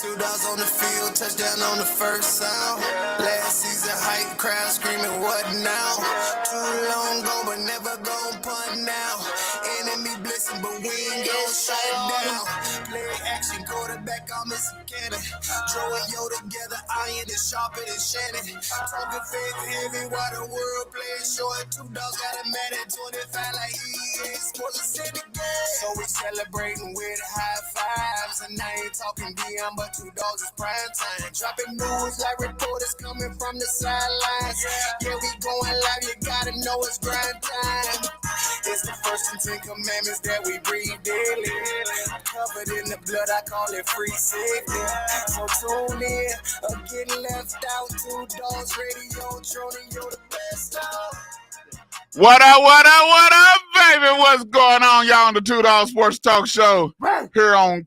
Two dogs on the field, touchdown on the first sound. Last season, hype crowd screaming, what now? Too long ago, but never gon' punt now. Enemy blitzing, but we ain't gon' shut down. Play action, quarterback, I'm Mr. Cannon. Joe and Yo together, iron is sharper than Shannon. Talking fake heavy, while the world plays short. Two dogs got a man at 25 like he is. Sports City game. So we celebrating with high fives. And I ain't talking DM, but two dogs is prime time. Dropping news like reporters coming from the sidelines. Yeah, we going live, you gotta know it's grind time. It's the first and 10 commandments that we breathe daily. Covered in the blood, I call it free safety. So tune in, getting left out. Two dogs radio, Trony, you're the best of. What up, baby? What's going on, y'all, on the Two Dog Sports Talk Show here on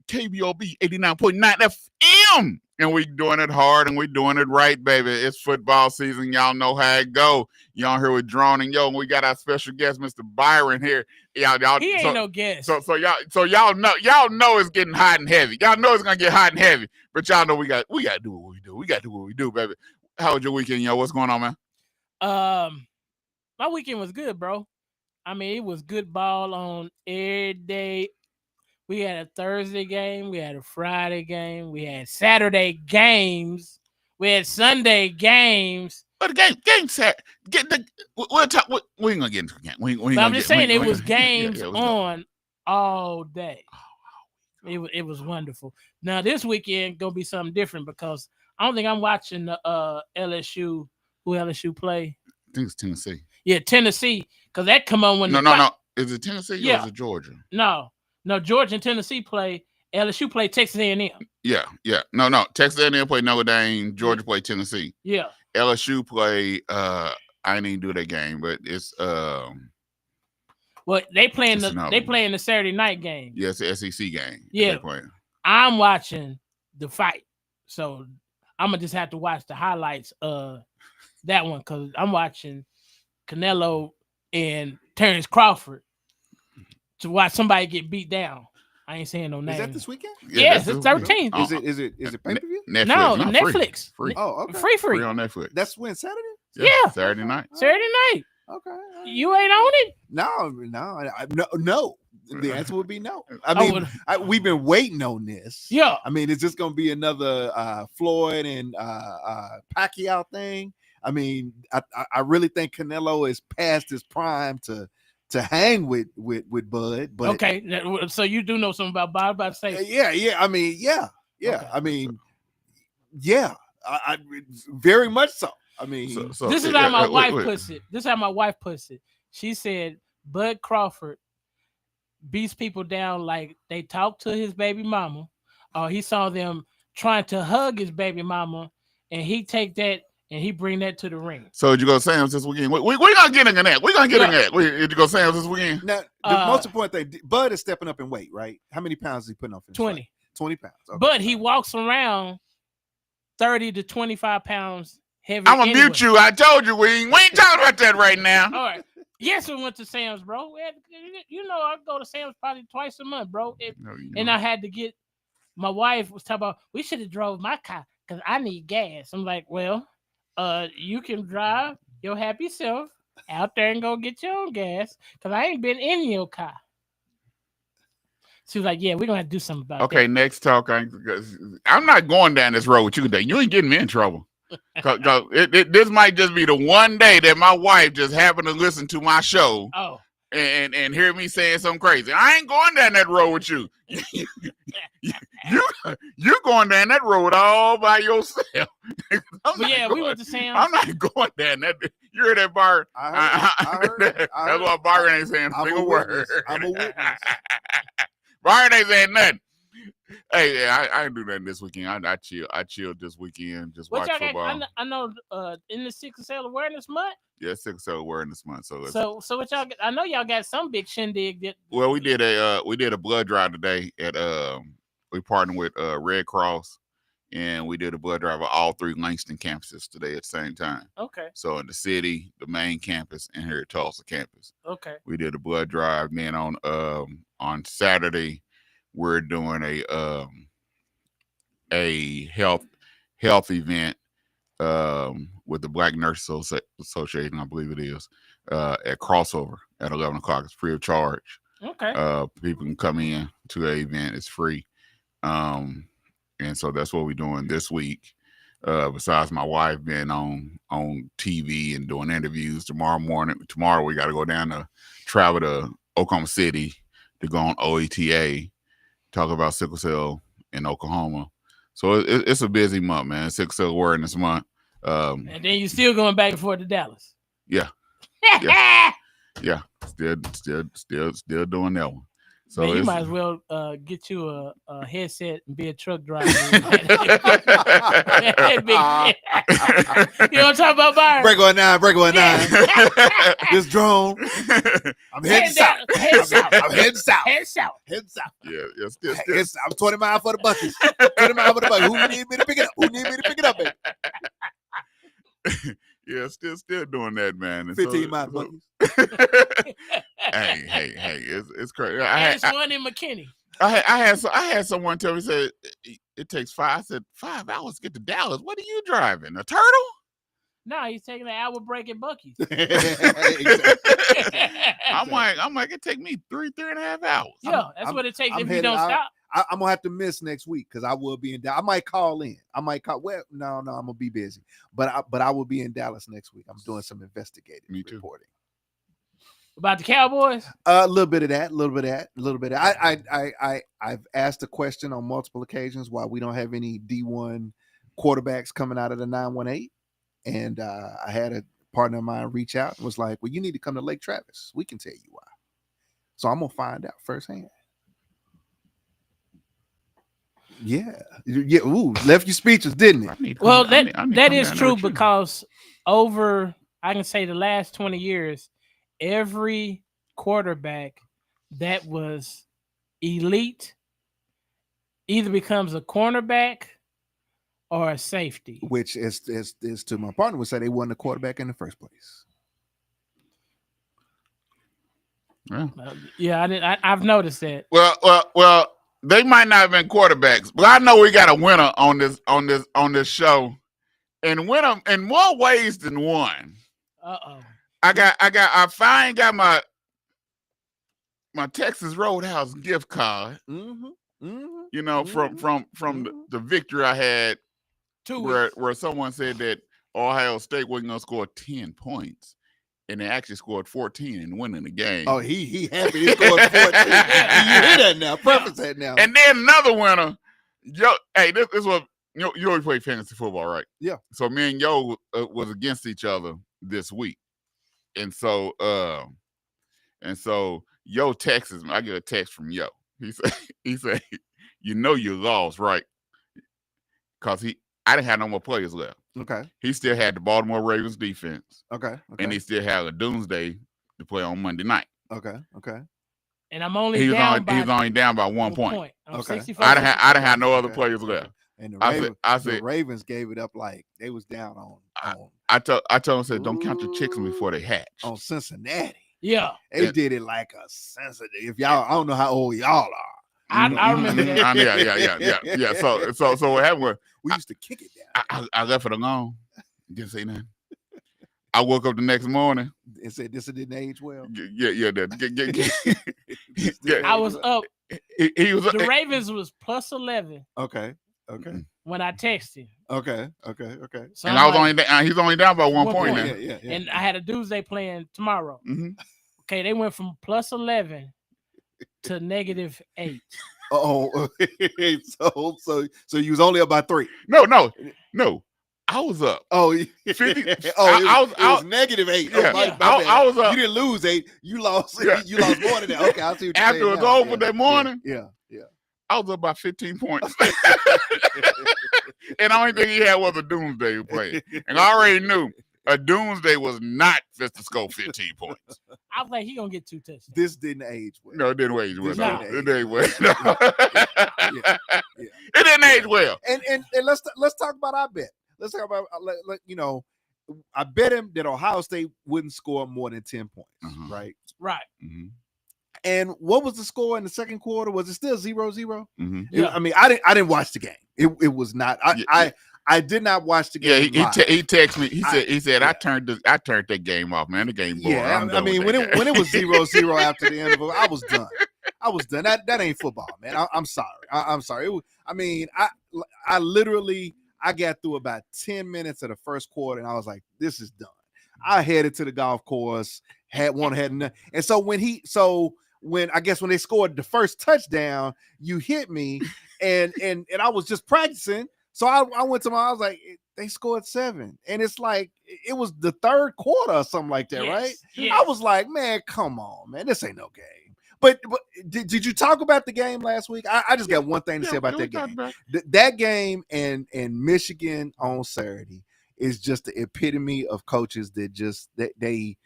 KBOB 89.9 FM. And we doing it hard and we doing it right, baby. It's football season. Y'all know how it go. Y'all here with Drone and Yo, and we got our special guest, Mr. Byron here. Y'all, he ain't no guest. So y'all know it's getting hot and heavy. Y'all know it's gonna get hot and heavy. But y'all know we got to do what we do. We got to do what we do, baby. How was your weekend, yo? What's going on, man? My weekend was good, bro. I mean, it was good ball on every day. We had a Thursday game. We had a Friday game. We had Saturday games. We had Sunday games. But the game set. We'll talk. We ain't gonna get into the game. I'm just saying it was games on all day. It was wonderful. Now this weekend gonna be something different because I don't think I'm watching the LSU. Who LSU play? I think it's Tennessee. Yeah, Tennessee, because that come on when no. Is it Tennessee or is it Georgia? No, Georgia and Tennessee play. LSU play Texas A&M. Yeah. No. Texas A&M play Notre Dame. Georgia play Tennessee. Yeah. LSU play. I didn't even do that game, but it's Well, they playing the Saturday night game. Yeah, it's the SEC game. Yeah. I'm watching the fight, so I'm gonna just have to watch the highlights of that one because I'm watching Canelo and Terrence Crawford to watch somebody get beat down. I ain't saying no names. Is that this weekend? Yes, it's 13th. Is it pay-per-view? Netflix. No, Netflix. Free. Oh, okay. Free on Netflix. That's when Saturday? Yeah. Saturday night. Saturday night. Okay. You ain't on it? No. The answer would be no. I mean, we've been waiting on this. Yeah. I mean, is this going to be another Floyd and Pacquiao thing? I mean, I really think Canelo is past his prime to hang with Bud. But okay, so you do know something about Bob? About to say, yeah. I mean, yeah. Okay. I mean, yeah. I very much so. I mean, so this is how my wife puts it. This is how my wife puts it. She said, Bud Crawford beats people down like they talked to his baby mama, or he saw them trying to hug his baby mama, and he take that and he bring that to the ring. So did you go Sam's this weekend? We're gonna get into that. We're gonna get into that. Did you go Sam's this weekend? Now, the most important thing, Bud is stepping up in weight, right? How many pounds is he putting on? 20. 20 pounds. Okay. But he walks around 30 to 25 pounds heavy. I'm gonna mute you. I told you we ain't talking about that right now. All right. Yes, we went to Sam's, bro. You know, I go to Sam's probably twice a month, bro. And I had to get. My wife was talking about we should have drove my car because I need gas. I'm like, well, you can drive your happy self out there and go get your own gas because I ain't been in your car. She was like, yeah, we're gonna have to do something about it. Okay, next talk. I'm not going down this road with you today. You ain't getting me in trouble. Cause this might just be the one day that my wife just happened to listen to my show. Oh. And hear me saying something crazy. I ain't going down that road with you. You going down that road all by yourself. We went to Sam's. I'm not going down that. You heard that, Bar? I heard that. That's why Bar ain't saying a single word. I'm a witness. Bar ain't saying nothing. Hey, I didn't do nothing this weekend. I chilled this weekend. Just watch football. I know in the Sickle Cell Awareness Month. Yeah, Sickle Cell Awareness Month. So what y'all? I know y'all got some big shindig. Well, we did a blood drive today at we partnered with Red Cross, and we did a blood drive at all 3 Langston campuses today at the same time. Okay. So in the city, the main campus, and here at Tulsa campus. Okay. We did a blood drive. Then on Saturday, we're doing a health event with the Black Nurses Association, I believe it is, at Crossover at 11 o'clock. It's free of charge. Okay. People can come in to the event. It's free. And so that's what we're doing this week. Besides my wife being on TV and doing interviews tomorrow we got to go down to travel to Oklahoma City to go on OETA, talk about sickle cell in Oklahoma. So it's a busy month, man. Sickle cell awareness month. And then you still going back and forth to Dallas. Yeah. Yeah. Still doing that one. So man, you might as well get you a headset and be a truck driver. You know what I'm talking about, Byron? Break 109. This drone. I'm heading south. I'm heading south. Head south. Yeah, still. I'm 20 miles for the buckets. 20 miles for the buckets. Who need me to pick it up? Baby? Yeah, still doing that, man. And 15 miles buckets. Hey, it's crazy. It's one in McKinney. I had someone tell me, said it takes 5. I said 5 hours to get to Dallas. What are you driving? A turtle? No, he's taking an hour break at Buc-ee's. I'm like, it take me 3.5 hours. Yeah, that's what it takes if you don't stop. I'm gonna have to miss next week because I will be in Dallas. I might call in. Well, no, I'm gonna be busy, but I will be in Dallas next week. I'm doing some investigative reporting about the Cowboys. A little bit of that. I've asked a question on multiple occasions why we don't have any D1 quarterbacks coming out of the 918, and I had a partner of mine reach out and was like, "Well, you need to come to Lake Travis. We can tell you why." So I'm gonna find out firsthand. Yeah. Ooh, left you speechless, didn't it? Well, that is true because over, I can say, the last 20 years, every quarterback that was elite either becomes a cornerback or a safety. Which is to my partner would say they won the quarterback in the first place. Yeah, I've noticed that. Well. They might not have been quarterbacks, but I know we got a winner on this show, and winner in more ways than one. I finally got my Texas Roadhouse gift card. You know, from the victory I had, where someone said that Ohio State wasn't gonna score 10 points. And they actually scored 14 and winning the game. Oh, he happy he scored 14. You hear that now? Preface that now. And then another winner. Hey, this was you always play fantasy football, right? Yeah. So me and Yo was against each other this week, and so Yo texts me. I get a text from Yo. He said, you lost, right? Because I didn't have no more players left. Okay. He still had the Baltimore Ravens defense. Okay. And he still had a doomsday to play on Monday night. Okay. And I'm only down by 1 point. Okay. I didn't have no other players left. And the Ravens gave it up like they was down on. I told him, said, don't count your chickens before they hatch. On Cincinnati. Yeah. They did it like a sensitive. If y'all, I don't know how old y'all are. I remember that. Yeah. So what happened was we used to kick it down. I left it alone. Didn't say nothing. I woke up the next morning and said, "This didn't age well." Yeah. I was up. He was. The Ravens was plus 11. Okay. When I texted. Okay. So and I was he's only down by 1 point now. Yeah. And I had a Tuesday playing tomorrow. Mm-hmm. Okay, they went from plus 11 to -8. Oh, so you was only up by 3. No. I was up. Oh, 50. I was -8. Yeah, I was up. You didn't lose 8. You lost. Yeah. You lost more than that. Okay, I see what you're after saying it was over that morning. Yeah. I was up by 15 points. And the only thing he had was a doomsday play. And I already knew a doomsday was not fit to score 15 points. I was like, he gonna get 2 touchdowns. This didn't age well. No, it didn't age well. It didn't age well. It didn't age well. And let's talk about our bet. Let's talk about I bet him that Ohio State wouldn't score more than 10 points. Uh-huh. Right. Right. Mm-hmm. And what was the score in the second quarter? Was it still 0-0? Mm-hmm. Yeah. I mean, I didn't watch the game. It was not. I did not watch the game. Yeah, he texted me. He said yeah. I turned that game off, man. The game boring. Yeah, I mean, when it was 0-0 after the end of it, I was done. That ain't football, man. I'm sorry. I'm sorry. I literally got through about 10 minutes of the first quarter, and I was like, this is done. I headed to the golf course, had none. And so when they scored the first touchdown, you hit me, and I was just practicing. So I went to I was like, they scored 7. And it's like, it was the third quarter or something like that, right? Yes. I was like, man, come on, man. This ain't no game. But did you talk about the game last week? I just got one thing to say about that game. That game and Michigan on Saturday is just the epitome of coaches that just they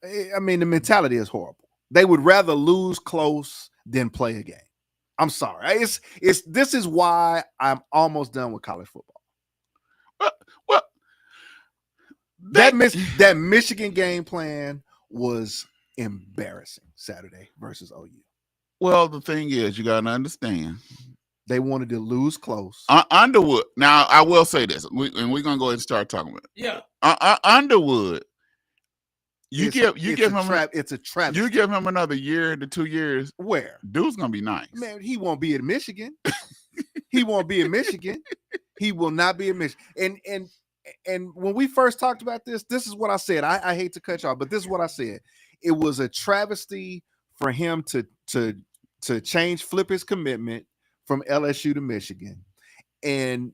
I mean, the mentality is horrible. They would rather lose close than play a game. I'm sorry. This is why I'm almost done with college football. Well, that Michigan game plan was embarrassing Saturday versus OU. Well, the thing is, you gotta understand, they wanted to lose close. Underwood. Now, I will say this, and we're gonna go ahead and start talking about it. Yeah. Underwood. It's a trap. You give him another year to 2 years. Where? Dude's gonna be nice. Man, he won't be in Michigan. He won't be in Michigan. He will not be in Michigan. And when we first talked about this is what I said. I hate to cut you off, but this is what I said. It was a travesty for him to flip his commitment from LSU to Michigan. And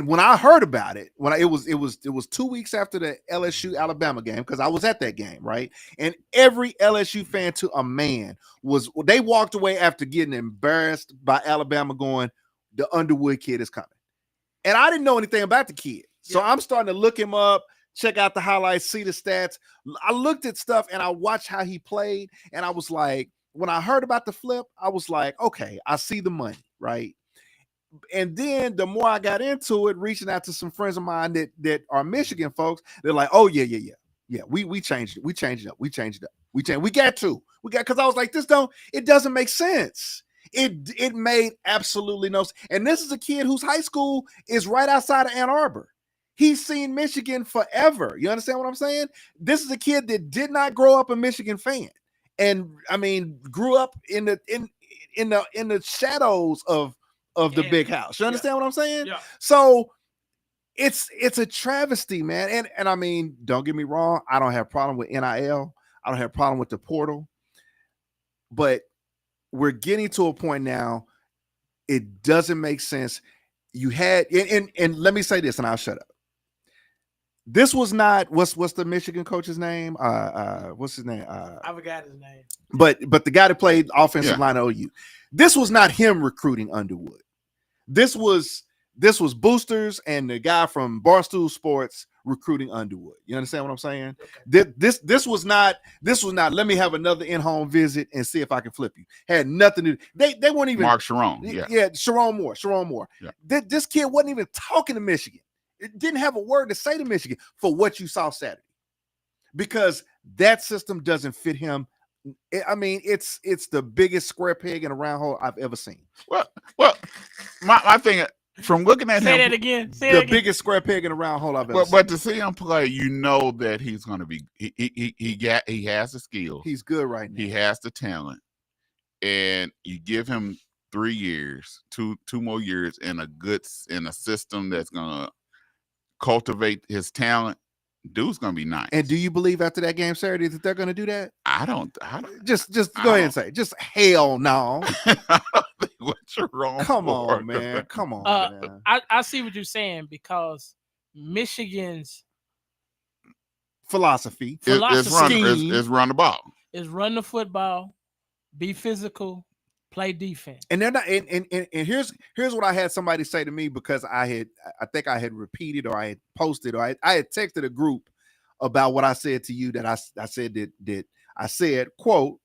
when I heard about it, it was 2 weeks after the LSU Alabama game, because I was at that game, right? And every LSU fan to a man they walked away after getting embarrassed by Alabama going, the Underwood kid is coming. And I didn't know anything about the kid. So I'm starting to look him up, check out the highlights, see the stats. I looked at stuff and I watched how he played. And I was like, when I heard about the flip, I was like, okay, I see the money, right? And then the more I got into it, reaching out to some friends of mine that are Michigan folks, they're like, oh, yeah. We changed it. We changed it up. We got to. Because I was like, it doesn't make sense. It made absolutely no sense. And this is a kid whose high school is right outside of Ann Arbor. He's seen Michigan forever. You understand what I'm saying? This is a kid that did not grow up a Michigan fan. And I mean, grew up in the shadows of the big house. You understand what I'm saying? Yeah. So it's a travesty, man. And I mean, don't get me wrong. I don't have a problem with NIL. I don't have a problem with the portal. But we're getting to a point now, it doesn't make sense. You had, and let me say this and I'll shut up. This was not, what's the Michigan coach's name? What's his name? I forgot his name. But the guy that played offensive line at OU. This was not him recruiting Underwood. This was Boosters and the guy from Barstool Sports recruiting Underwood. You understand what I'm saying? Okay. This was not, let me have another in-home visit and see if I can flip you. Had nothing to do. They weren't even Mark Sharon. Yeah, Sharon Moore. Yeah. This kid wasn't even talking to Michigan. It didn't have a word to say to Michigan for what you saw Saturday. Because that system doesn't fit him. I mean, it's the biggest square peg in a round hole I've ever seen. Well, my thing from looking at him, say that again. Biggest square peg in a round hole I've ever seen. But to see him play, you know that he's going to be. He has the skills. He's good right now. He has the talent, and you give him 3 years, two more years in a system that's going to cultivate his talent. Dude's gonna be nice. And do you believe after that game Saturday that they're gonna do that? I don't. Just go ahead and say, just hell no. What's wrong? Come on, man. Come on, man. I see what you're saying, because Michigan's philosophy is run the ball. Is run the football, be physical, play defense. And they're not. And here's what I had somebody say to me, because I think I had repeated, or I had posted, or I had texted a group about what I said to you, that I said that I said, quote,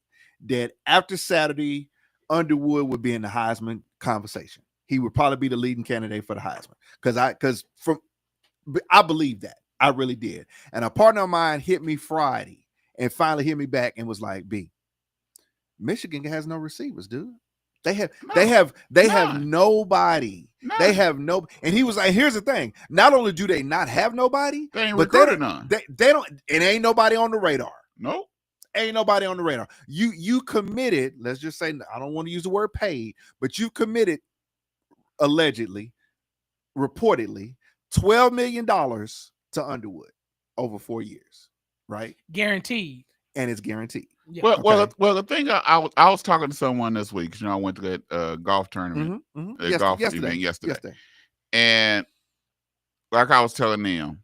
that after Saturday, Underwood would be in the Heisman conversation. He would probably be the leading candidate for the Heisman, because I believe that. I really did. And a partner of mine hit me Friday and finally hit me back and was like, B, Michigan has no receivers, dude. They have nobody. None. They have no, and he was like, here's the thing. Not only do they not have nobody, They ain't but recruited none. They don't, it ain't nobody on the radar. Nope. Ain't nobody on the radar. You committed, let's just say, I don't want to use the word paid, but you committed allegedly, reportedly, $12 million to Underwood over 4 years, right? Guaranteed. And it's guaranteed. Yeah. Well, the thing I was talking to someone this week. I went to that golf tournament, golf event yesterday, and like I was telling them,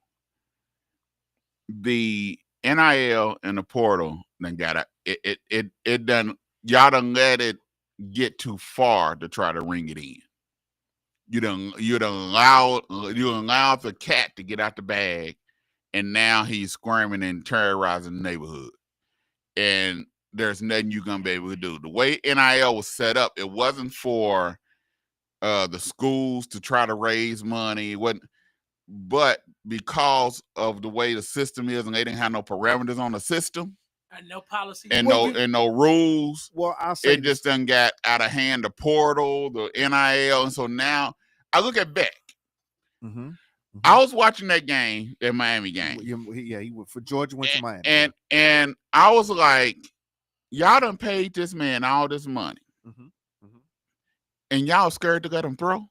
the NIL and the portal then got it done. Y'all done let it get too far to try to ring it in. You done allowed the cat to get out the bag, and now he's squirming and terrorizing the neighborhood. And there's nothing you're gonna be able to do. The way NIL was set up, it wasn't for the schools to try to raise money. It wasn't, but because of the way the system is, and they didn't have no parameters on the system, and no policy, and no rules. Well, I'll say it just done got out of hand. The portal, the NIL, and so now I look at Beck. Mm-hmm. I was watching that game, that Miami game. Yeah, he went for Georgia, went to Miami. And I was like, y'all done paid this man all this money, and y'all scared to let him throw.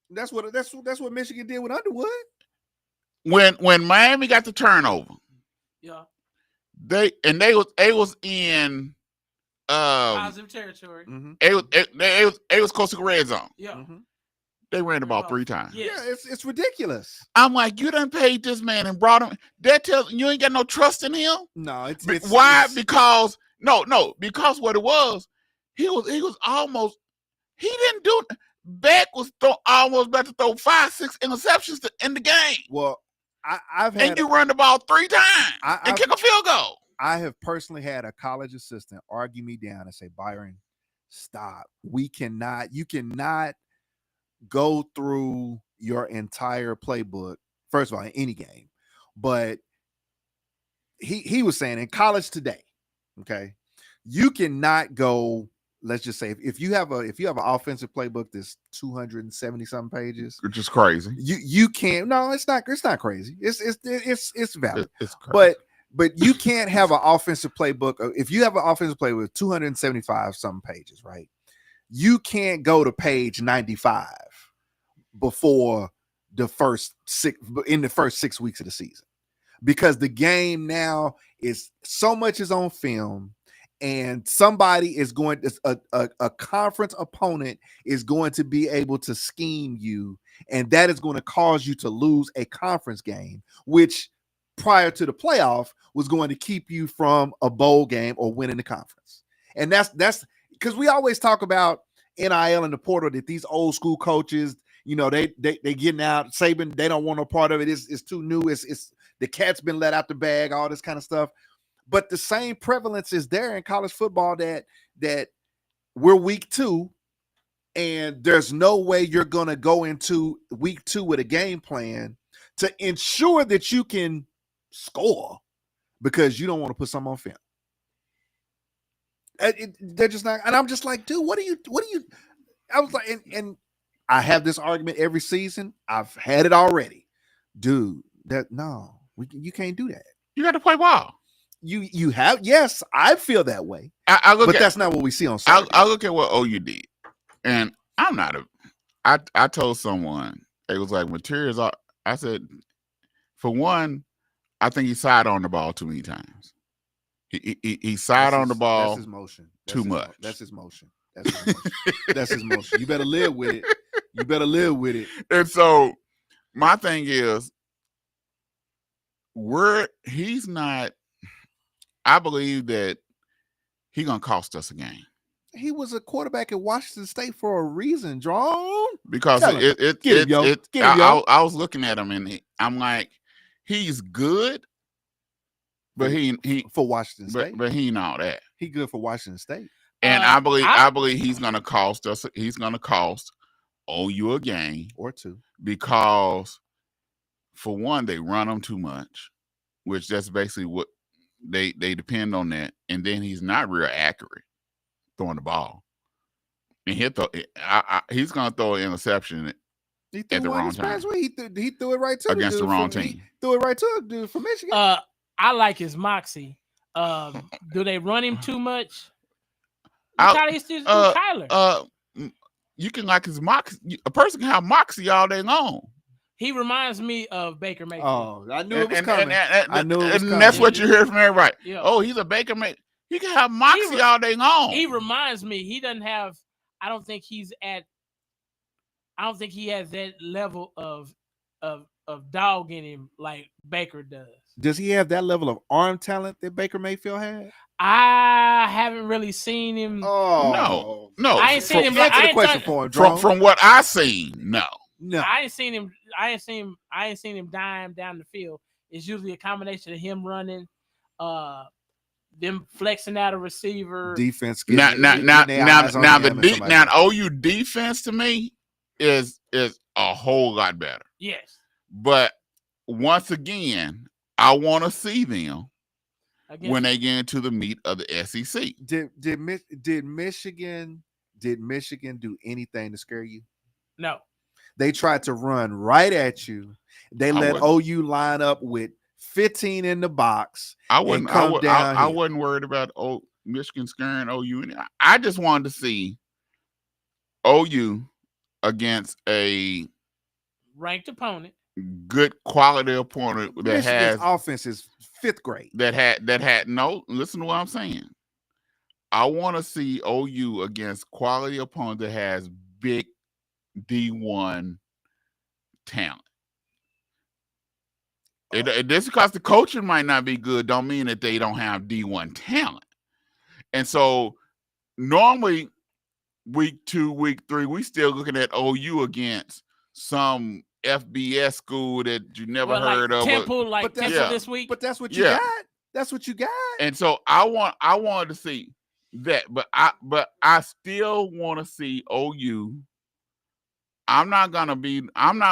That's what Michigan did with Underwood. When Miami got the turnover, yeah, they was in positive territory. It was close to the red zone. Yeah. They ran about 3 times. Yes. Yeah, it's ridiculous. I'm like, you done paid this man and brought him. That tells you ain't got no trust in him. No, why? Because because what it was, he was almost. He didn't do. Beck was almost about to throw 5-6 interceptions to end the game. Well, I've had, and you run the ball 3 times and kick a field goal. I have personally had a college assistant argue me down and say, Byron, stop. You cannot go through your entire playbook, first of all, in any game. But he was saying in college today, okay, you cannot go, let's just say if you have an offensive playbook that's 270 something pages, which is crazy. You can't. No, it's not crazy. It's valid. It's crazy. But you can't have an offensive playbook. If you have an offensive playbook with 275 something pages, right? You can't go to page 95 before the first 6 weeks of the season, because the game now is so much is on film, and somebody is going to a conference opponent is going to be able to scheme you, and that is going to cause you to lose a conference game, which prior to the playoff was going to keep you from a bowl game or winning the conference. And that's because we always talk about NIL and the portal, that these old school coaches, they getting out. Saban, they don't want no part of it. It's too new. It's the cat's been let out the bag, all this kind of stuff. But the same prevalence is there in college football that we're week 2, and there's no way you're going to go into week 2 with a game plan to ensure that you can score because you don't want to put something on film. They're just not, and I'm just like, dude, what do you? I was like, and I have this argument every season. I've had it already, dude. You can't do that. You got to play ball. You have, yes, I feel that way. But that's not what we see on Saturday. I look at what OU did, and I'm not I told someone, it was like materials. I said, for one, I think he side on the ball too many times. He side on the ball. That's his motion. Too much. That's his motion. That's his motion. You better live with it. And so my thing is, he's not. I believe that he's gonna cost us a game. He was a quarterback at Washington State for a reason, John. Because I was looking at him and I'm like, he's good, but he for Washington State. But he ain't all that. He good for Washington State. And I believe he's gonna cost us. He's gonna cost OU a game or 2, because for one, they run him too much, which that's basically what They depend on that, and then he's not real accurate throwing the ball. And he's gonna throw an interception He at threw the one wrong this past time week. He threw it right to against the wrong He team. threw it right to a dude from Michigan. I like his moxie. Do they run him too much? Kyler. You can like his moxie. A person can have moxie all day long. He reminds me of Baker Mayfield. Oh, I knew it was coming. I knew it was coming. And that's what you hear from everybody. Yeah. Oh, he's a Baker Mayfield. He can have moxie all day long. He reminds me. He doesn't have. I don't think he has that level of dog in him like Baker does. Does he have that level of arm talent that Baker Mayfield had? I haven't really seen him. Oh no! I ain't seen him. Answer the question for him, from what I seen, no. I ain't seen him. I ain't seen him dime down the field. It's usually a combination of him running, them flexing out a receiver. Defense. Now OU defense to me is a whole lot better. Yes. But once again, I want to see them when they get into the meat of the SEC. Did Michigan do anything to scare you? No. They tried to run right at you. They let OU line up with 15 in the box. I wasn't worried about Michigan scaring OU. I just wanted to see OU against a ranked opponent, good quality opponent that Michigan's has offense is 5th grade. That had no. Listen to what I'm saying. I want to see OU against quality opponent that has big D1 talent. Just because the coaching might not be good, don't mean that they don't have D1 talent. And so normally week 2, week 3, we still looking at OU against some FBS school that you never heard of. Temple, Temple this week. But that's what you got. That's what you got. And so I wanted to see that, but I still want to see OU. I'm not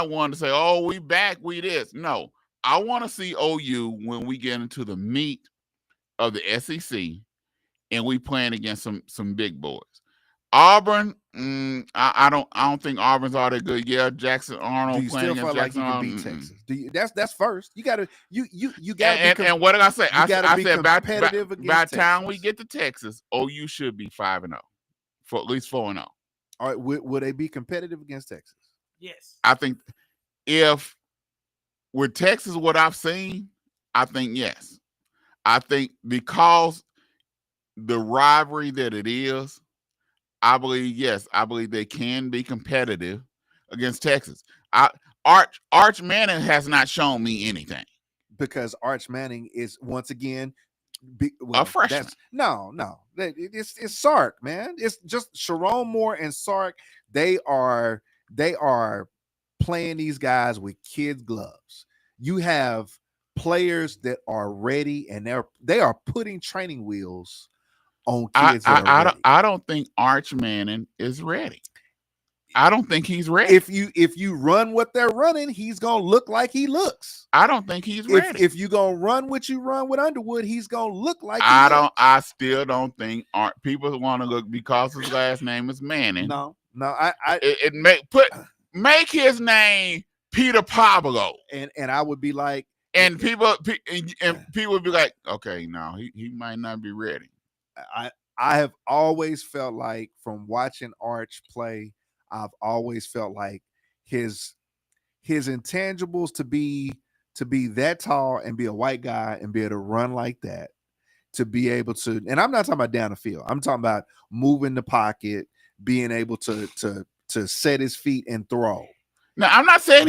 one to say, oh, we back, we this. No, I want to see OU when we get into the meat of the SEC and we playing against some big boys. Auburn, I don't think Auburn's all that good. Yeah, Jackson Arnold playing against Jackson Arnold. You can beat Texas? That's first. You got to and what did I say? I said by the time we get to Texas, OU should be 5-0, for at least 4-0. All right, will they be competitive against Texas? Yes. I think if with Texas, what I've seen, I think yes. I think because the rivalry that it is, I believe they can be competitive against Texas. Arch Manning has not shown me anything. Because Arch Manning is once again a freshman. No. It's Sark, man. It's just Sharon Moore and Sark. They are playing these guys with kids' gloves. You have players that are ready, and they are putting training wheels on kids. I don't think Arch Manning is ready. I don't think he's ready. If you run what they're running, he's gonna look like he looks. I don't think he's ready. If you gonna run what you run with Underwood, he's gonna look like. I still don't think people want to look because his last name is Manning. No. Make his name Peter Pablo, and I would be like, and people would be like, okay, no, he might not be ready. I have always felt like from watching Arch play, I've always felt like his intangibles to be that tall and be a white guy and be able to run like that, to be able to, and I'm not talking about down the field. I'm talking about moving the pocket, being able to set his feet and throw. Now, I'm not saying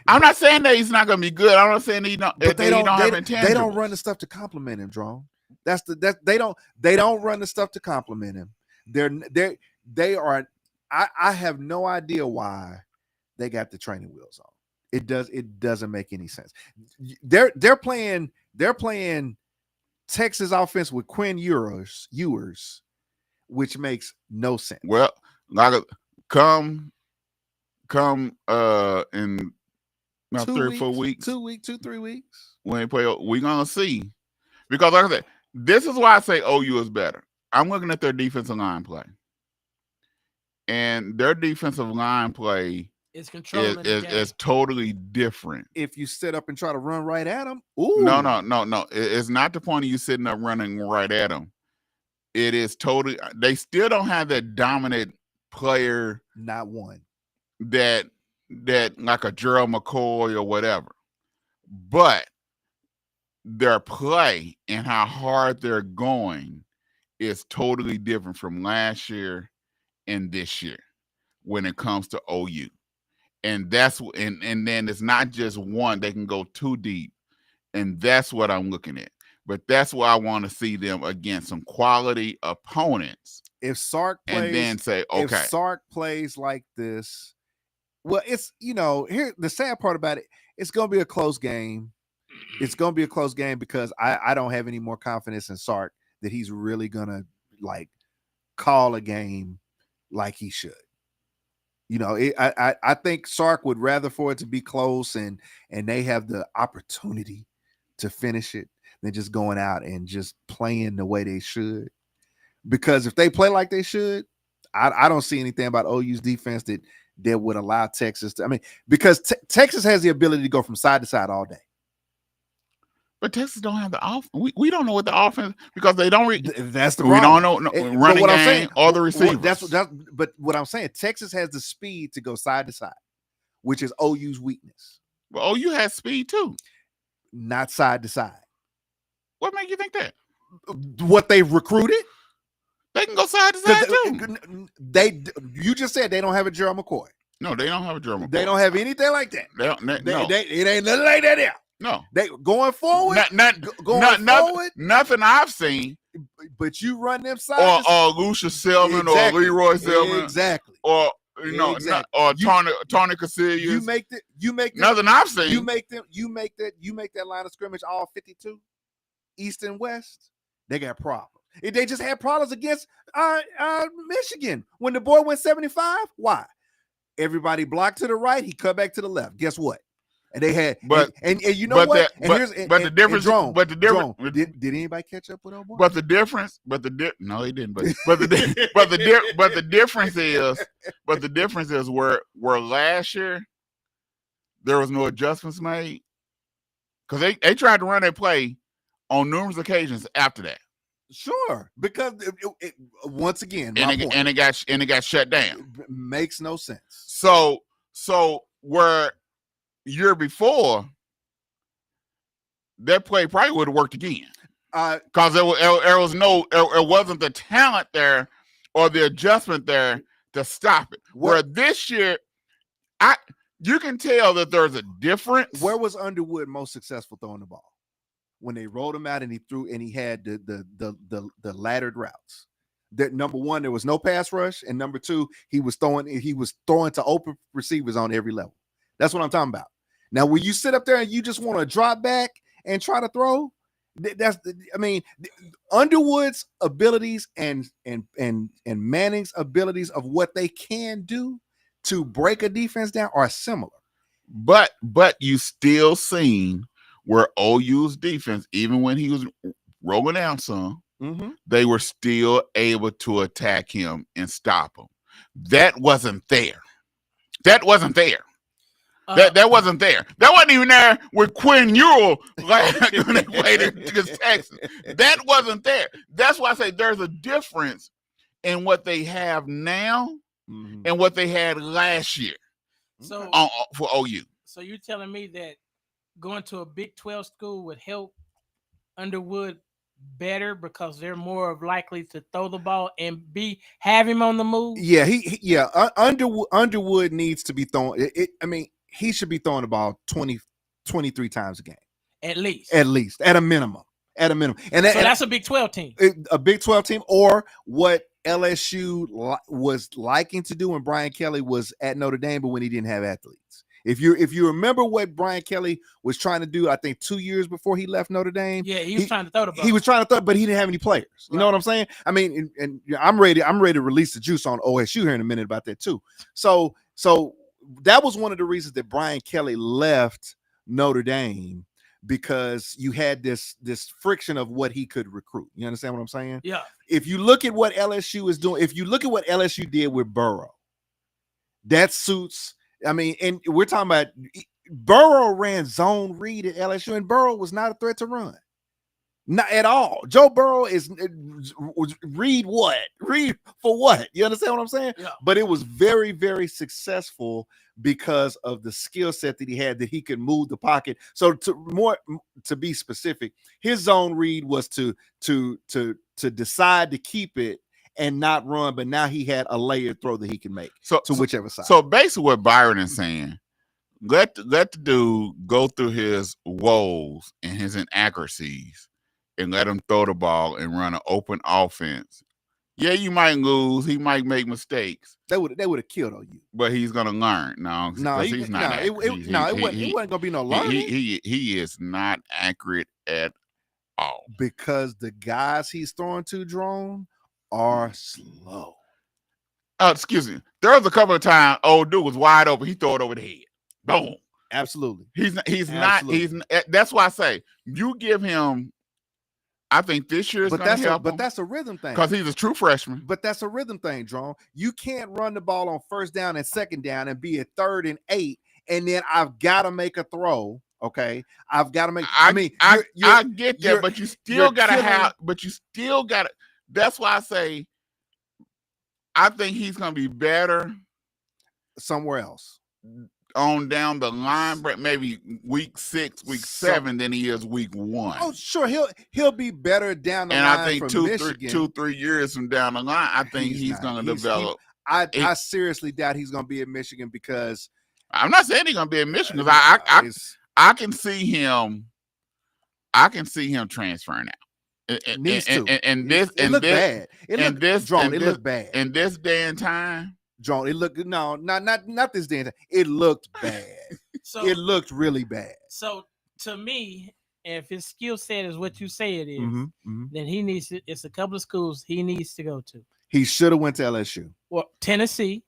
I'm not saying that he's not going to be good. I'm not saying he don't. But they don't have intangibles. They don't run the stuff to compliment him, Drone. They don't run the stuff to compliment him. They are. I have no idea why they got the training wheels on. It doesn't make any sense. They're playing Texas offense with Quinn Ewers, which makes no sense. Well, come in about 3 or 4 weeks. 2 3 weeks. When they play, we're gonna see. Because like I said, this is why I say OU is better. I'm looking at their defensive line play. And their defensive line play It's controlling the game. is totally different. If you sit up and try to run right at them, no. It's not the point of you sitting up running right at them. It is totally. They still don't have that dominant player. Not one. That like a Gerald McCoy or whatever. But their play and how hard they're going is totally different from last year and this year when it comes to OU. And that's and then it's not just one, they can go too deep. And that's what I'm looking at. But that's why I want to see them against some quality opponents. If Sark plays, and then say, okay. If Sark plays like this, well, it's, here the sad part about it, it's gonna be a close game. It's gonna be a close game because I don't have any more confidence in Sark that he's really gonna like call a game like he should. I think Sark would rather for it to be close and they have the opportunity to finish it than just going out and just playing the way they should. Because if they play like they should, I don't see anything about OU's defense that would allow Texas to. Because Texas has the ability to go from side to side all day. But Texas don't have the offense. We don't know what the offense, because they don't. That's the problem. We don't know running game or the receivers. But what I'm saying, Texas has the speed to go side to side, which is OU's weakness. Well, OU has speed too. Not side to side. What makes you think that? What they've recruited? They can go side to side too. You just said they don't have a Gerald McCoy. No, they don't have a Gerald McCoy. They don't have anything like that. No. It ain't nothing like that there. No. They going forward. Forward. Nothing I've seen. But you run them sides. Or Lucius Selman or Leroy Selman. Exactly. Or Tony Casillas. You make nothing I've seen. You make that line of scrimmage all 52, East and West. They got problems. They just had problems against Michigan when the boy went 75. Why? Everybody blocked to the right. He cut back to the left. Guess what? And they had, and you know what? The difference. Did anybody catch up with Obama? But the difference. No, he didn't. But the difference is where last year there was no adjustments made, because they tried to run their play on numerous occasions after that. Sure, because once again, and it got shut down. It makes no sense. So where year before, that play probably would have worked again, because there wasn't the talent there or the adjustment there to stop it. Where this year, you can tell that there's a difference. Where was Underwood most successful throwing the ball? When they rolled him out and he threw and he had the laddered routes. That number one, there was no pass rush, and number two, he was throwing to open receivers on every level. That's what I'm talking about. Now, when you sit up there and you just want to drop back and try to throw, Underwood's abilities and Manning's abilities of what they can do to break a defense down are similar. But you still seen where OU's defense, even when he was rolling down some, they were still able to attack him and stop him. That wasn't there. That wasn't there. That wasn't there. That wasn't even there with Quinn Ewell when they played against Texas. That wasn't there. That's why I say there's a difference in what they have now and what they had last year. So for OU. So you're telling me that going to a Big 12 school would help Underwood better because they're more likely to throw the ball and have him on the move? Yeah, Underwood needs to be throwing. He should be throwing the ball 23 times a game. At least, at a minimum. And so that's a Big 12 team. A Big 12 team, or what LSU was liking to do when Brian Kelly was at Notre Dame, but when he didn't have athletes. If you remember what Brian Kelly was trying to do, I think 2 years before he left Notre Dame. Yeah, he was trying to throw the ball. He was trying to throw, but he didn't have any players. You know what I'm saying? And I'm ready to release the juice on OSU here in a minute about that too. So that was one of the reasons that Brian Kelly left Notre Dame, because you had this friction of what he could recruit. You understand what I'm saying? Yeah. If you look at what LSU is doing, if you look at what LSU did with Burrow, that suits. I mean, and we're talking about Burrow ran zone read at LSU, and Burrow was not a threat to run. Not at all. Joe Burrow is read what? Read for what? You understand what I'm saying? Yeah. But it was very, very successful because of the skill set that he had, that he could move the pocket. So to be specific, his zone read was to decide to keep it and not run, but now he had a layered throw that he can make to whichever side. So basically what Byron is saying, let the dude go through his woes and his inaccuracies and let him throw the ball and run an open offense. Yeah, you might lose. He might make mistakes. They would have killed on you. But he's gonna learn. No, he's not. It wasn't gonna be no learning. He is not accurate at all. Because the guys he's throwing to, Drone, are slow. Excuse me. There was a couple of times old dude was wide open. He threw it over the head. Boom. Absolutely. He's not. That's why I say you give him. I think this year is going to help him. But that's a rhythm thing. Because he's a true freshman. But that's a rhythm thing, Drone. You can't run the ball on first down and second down and be at 3rd and 8, and then I've got to make a throw. Okay, I've got to make. I get that, but you still got to have. But you still got to. That's why I say, I think he's going to be better somewhere else on down the line, but maybe week 6, week 7 than he is week 1. Oh, sure, he'll be better down the line. And I think Michigan. 2-3 years from down the line, I think he's going to develop. I seriously doubt he's going to be at Michigan, because I'm not saying he's going to be at Michigan, because I can see him. I can see him transferring out. It needs to. And this looked bad. It looked bad. In this day and time. John, it looked not this day. It looked bad. It looked really bad. So to me, if his skill set is what you say it is, then he needs to. It's a couple of schools he needs to go to. He should have went to LSU. Well, Tennessee.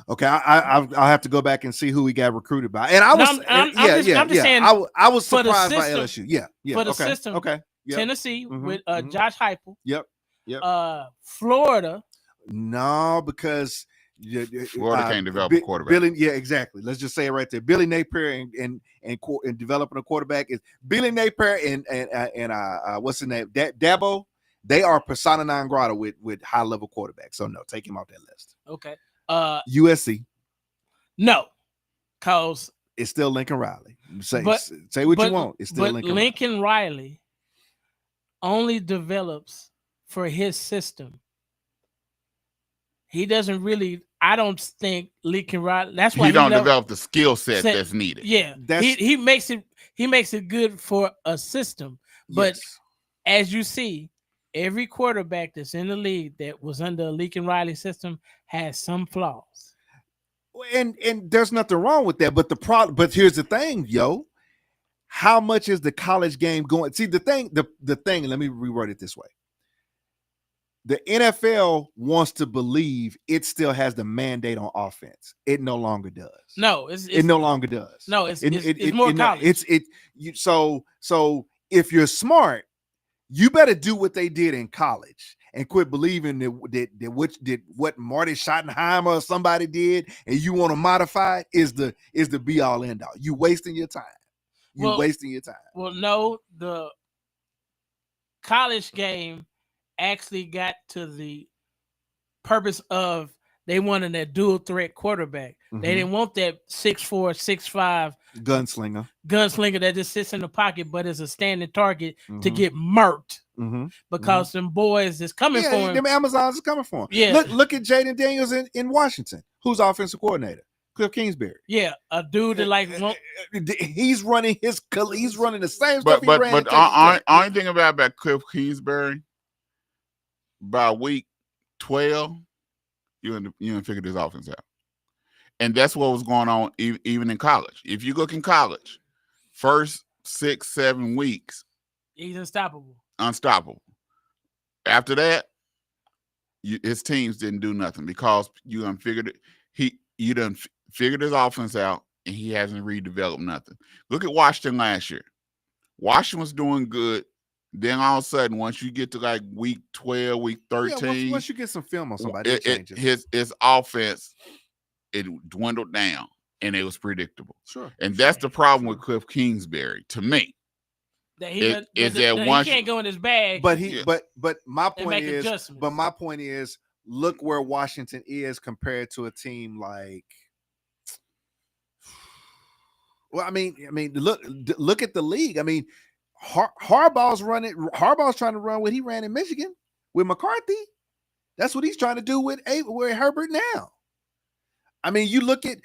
Okay, I'll have to go back and see who he got recruited by. And I was, I'm just saying, I was surprised by LSU. Yeah. For the system. Okay. Yep. Tennessee with Josh Heupel. Yep. Florida. No, because Florida can't develop a quarterback. Exactly. Let's just say it right there. Billy Napier and developing a quarterback is Billy Napier and what's his name? Dabo. They are persona non grata with high level quarterbacks. So no, take him off that list. Okay. USC. No, cause it's still Lincoln Riley. Say what you want. It's still Lincoln Riley only develops for his system. He doesn't really. I don't think Lincoln Riley. That's why he don't develop the skill set that's needed. Yeah, he makes it. He makes it good for a system. But as you see, every quarterback that's in the league that was under a Lincoln Riley system has some flaws. And there's nothing wrong with that. But But here's the thing, yo. How much is the college game going? See, the thing. Let me reword it this way. The NFL wants to believe it still has the mandate on offense. It no longer does. No, it no longer does. No, it's more college. So if you're smart, you better do what they did in college and quit believing that what Marty Schottenheimer or somebody did, and you want to modify it is the be all end all. You wasting your time. Wasting your time. Well, no, the college game actually got to the purpose of they wanted a dual threat quarterback. They didn't want that 6'4", 6'5" gunslinger that just sits in the pocket but is a standing target to get murked because them boys is coming for him. Them Amazons is coming for him. Yeah. Look at Jaden Daniels in Washington, who's offensive coordinator. Cliff Kingsbury. Yeah, a dude that he's running the same stuff he ran. But only thing about Cliff Kingsbury, by week 12, you didn't figure this offense out. And that's what was going on even in college. If you look in college, first 6-7 weeks, he's unstoppable. After that, his teams didn't do nothing because you done figured it. You done figured his offense out and he hasn't redeveloped nothing. Look at Washington last year. Washington was doing good. Then all of a sudden, once you get to like week 12, week 13, once you get some film on somebody, it changes. His offense, it dwindled down, and it was predictable. Sure. And that's the problem with Cliff Kingsbury, to me. He can't go in his bag. But my point is, look where Washington is compared to a team like. Well, I mean, look at the league. I mean, Harbaugh's trying to run what he ran in Michigan with McCarthy. That's what he's trying to do with Herbert now. I mean, you look at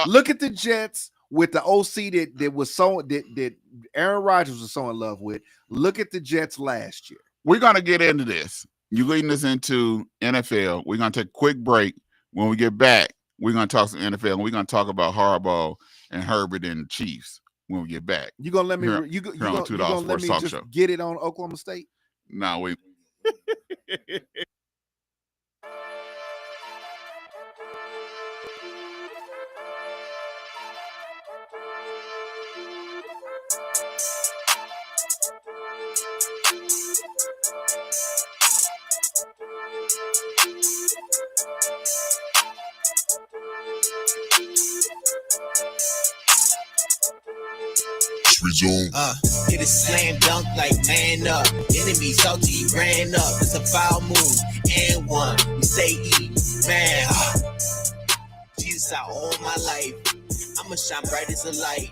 look at the Jets with the OC that Aaron Rodgers was so in love with. Look at the Jets last year. We're gonna get into this. You're leading us into NFL. We're gonna take a quick break. When we get back, we're gonna talk some NFL, and we're gonna talk about Harbaugh and Herbert and the Chiefs when we get back. You gonna let me? You gonna let me just get it on Oklahoma State? No, we. Hit a slam dunk like man up. Enemy salty ran up. It's a foul move and one. We say E, man. Jesus out all my life. I'ma shine bright as a light.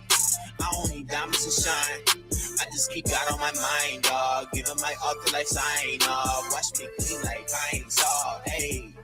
I don't need diamonds to shine. I just keep God on my mind, dog. Give him my altar like sign off. Watch me clean like pine saw. Hey.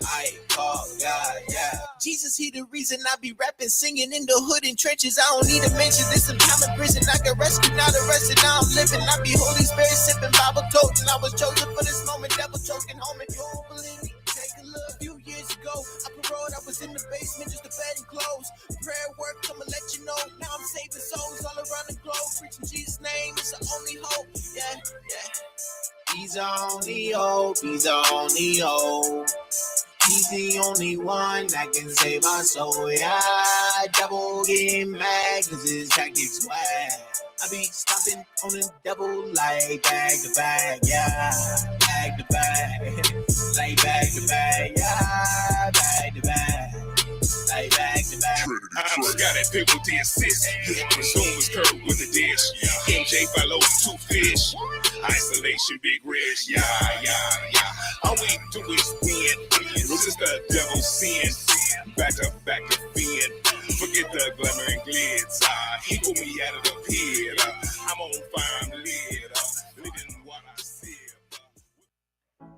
I call God, yeah. Jesus, he the reason I be rapping, singing in the hood and trenches. I don't need to mention this. Some time in prison, I got rescued, not arrested. Now I'm living. I be Holy Spirit sipping, Bible toting. I was chosen for this moment. Devil choking home. If you don't believe me, take a look. A few years ago, I paroled. I was in the basement, just a bed and clothes. Prayer work, I'ma let you know. Now I'm saving souls all around the globe. Preaching Jesus' name, it's the only hope. Yeah, yeah. He's the only hope. He's the only hope. He's the only one that can save my soul. Yeah, devil getting mad cause his tactics whack. I be stomping on the devil like bag to bag. Yeah, bag to bag. Like bag to bag. Yeah, bag to bag. Like bag to bag. I'm Scotty Pitt with the assist. Consumers curved with the dish. MJ follow two fish. Isolation, big risk. Yeah. All we do is win. Resist the devil's sin. Back to fin. Forget the glamour and glitz. He pulled me out of the pit. I'm on fire, I'm lit. Living what I said.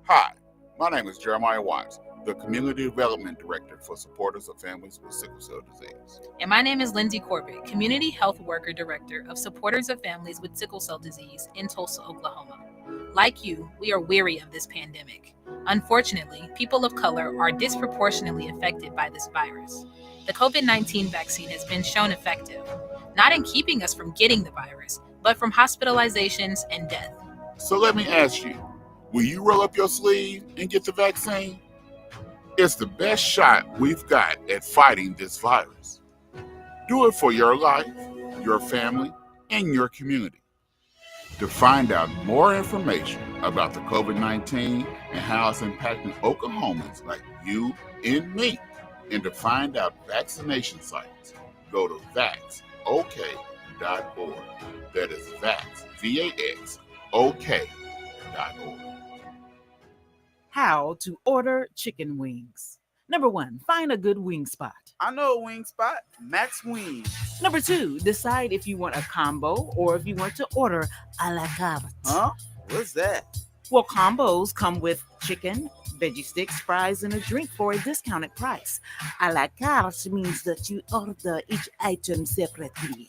Hi, my name is Jeremiah Watts, the Community Development Director for Supporters of Families with Sickle Cell Disease. And my name is Lindsay Corbett, Community Health Worker Director of Supporters of Families with Sickle Cell Disease in Tulsa, Oklahoma. Like you, we are weary of this pandemic. Unfortunately, people of color are disproportionately affected by this virus. The COVID-19 vaccine has been shown effective, not in keeping us from getting the virus, but from hospitalizations and death. So let me ask you, will you roll up your sleeve and get the vaccine? It's the best shot we've got at fighting this virus. Do it for your life, your family, and your community. To find out more information about the COVID-19 and how it's impacting Oklahomans like you and me, and to find out vaccination sites, go to vaxok.org. That is vaxok.org. How to order chicken wings. Number 1, find a good wing spot. I know a wing spot, Max Wings. Number 2, decide if you want a combo or if you want to order a la carte. Huh? What's that? Well, combos come with chicken, veggie sticks, fries, and a drink for a discounted price. A la carte means that you order each item separately.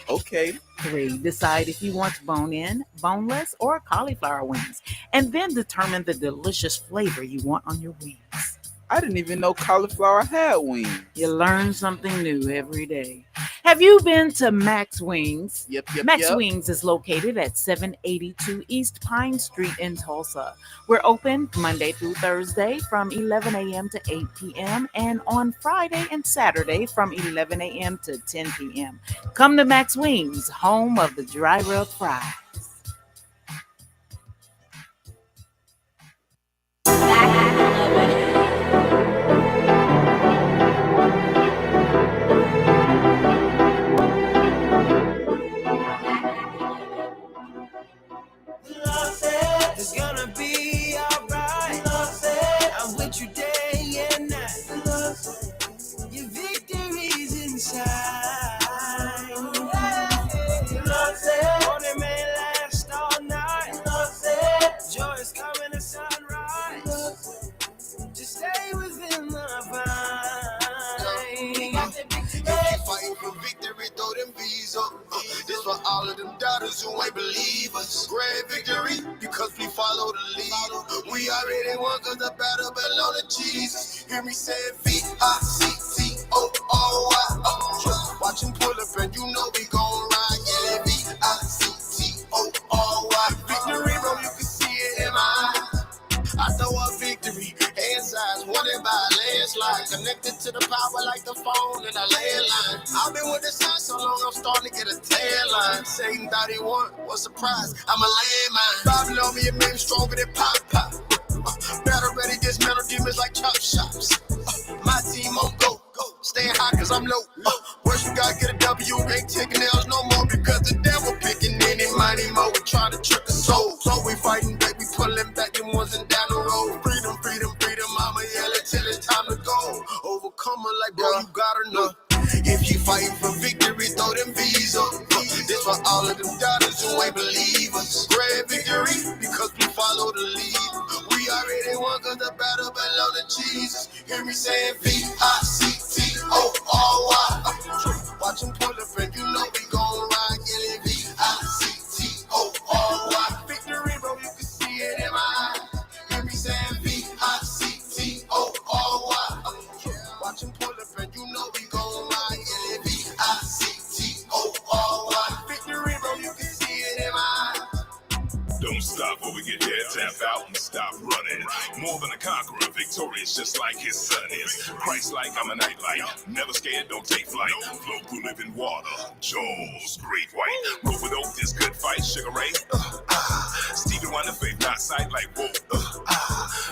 Okay. 3, decide if you want bone-in, boneless, or cauliflower wings, and then determine the delicious flavor you want on your wings. I didn't even know cauliflower had wings. You learn something new every day. Have Have you been to Max Wings? Yep. Max Wings is located at 782 East Pine Street in Tulsa. We're open Monday through Thursday from 11 a.m. to 8 p.m. and on Friday and Saturday from 11 a.m. to 10 p.m. Come to Max Wings, home of the dry rub fries. It's gonna be alright. I'm with you day and night. Your victory's inside. Morning may last all night. Joy is coming to sunrise. Just stay within the vine. Fighting for victory, throw them V's up. This for all of them doubters who ain't believe us. Great victory, because we follow the leader. We already won, cause the battle belong to Jesus. Hear me say V-I-C-T-O-R-Y. Watch him pull up and you know we gon' ride. Yeah, V-I-C-T-O-R-Y. Victory, bro, you can see it in my eyes. I throw a victory, hand size, won it by a landslide. Connected to the power like the phone and a landline. I've been with the sun so long, I'm starting to get a tan line. Satan thought he won, what surprise, I'm a landmine. Babylon me, it made me stronger than pop. Battle ready, dismantle demons like chop shops. My team on go. Staying high cause I'm low. Once you gotta get a W, ain't taking L's no more. Because the devil picking any mighty mo. We trying to trick a soul. So we fighting back, we pulling back them ones and down the road. Freedom, freedom, freedom, mama yell it till it's time to go. Overcomer like bro, you gotta know. If you fighting for victory, throw them V's up. This for all of them doubters who ain't believe us. Great victory, because we follow the lead. We already won, cause the battle belong to Jesus. Hear me saying V-I-C-T-O-R-Y. Watch him pull up and you know we gon' ride. Yeah, V-I-C-T-O-R-Y. Victory, bro, you can see it in my eyes. Hear me saying V-I-C-T-O-R-Y. Watch him pull up and you know we gon' ride. Yeah, V-I-C-T-O-R-Y. Victory, bro, you can see it in my eyes. Don't stop when we get there, tap out and stop running. More than a conqueror, victorious just like his son is. Christ-like, I'm a nightlight. Never scared, don't take flight. Flow through living water. Jones, great white. Roll with oak, this good fight. Sugar Ray, Stevie Wonder, faith, not sight like whoa.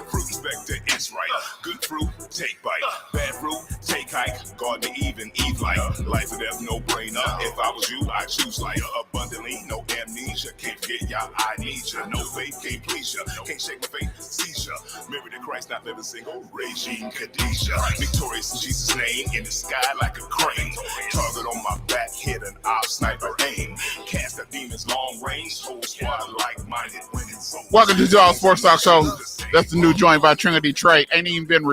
Fruit inspector, it's right. Good fruit, take bite. Bad fruit, take hike. Garden to even eat like. Life or death, no brainer. If I was you, I'd choose life. Abundantly, no amnesia. Can't forget ya, I need ya. No faith, can't please ya. Can't shake my faith, seizure. Married to Christ, not living single. Regine Khadijah. Victorious in Jesus' name. In the sky like a crane. Target on my back, hit an op sniper aim. Cast the demons long range. Whole squad like-minded winning souls. Welcome to the Dawgs Sports Talk Show. That's the new joint by Trinity Trey. Ain't even been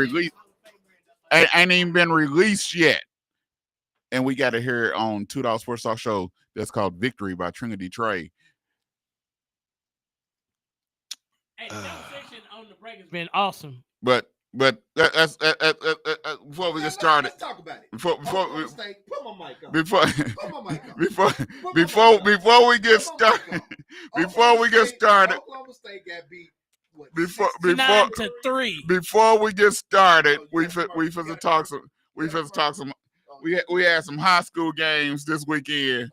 released yet. And we got to hear it on Two Dawgs Sports Talk Show. That's called Victory by Trinity Trey. Hey, the conversation on the break has been awesome. But that's before we get started. Let's talk about it. Before Put my mic on. before Put my mic on. before we get started. Before we get started. Oklahoma State got beat. What, Before 9-3. Before we get started, we finna talk some. We had some high school games this weekend.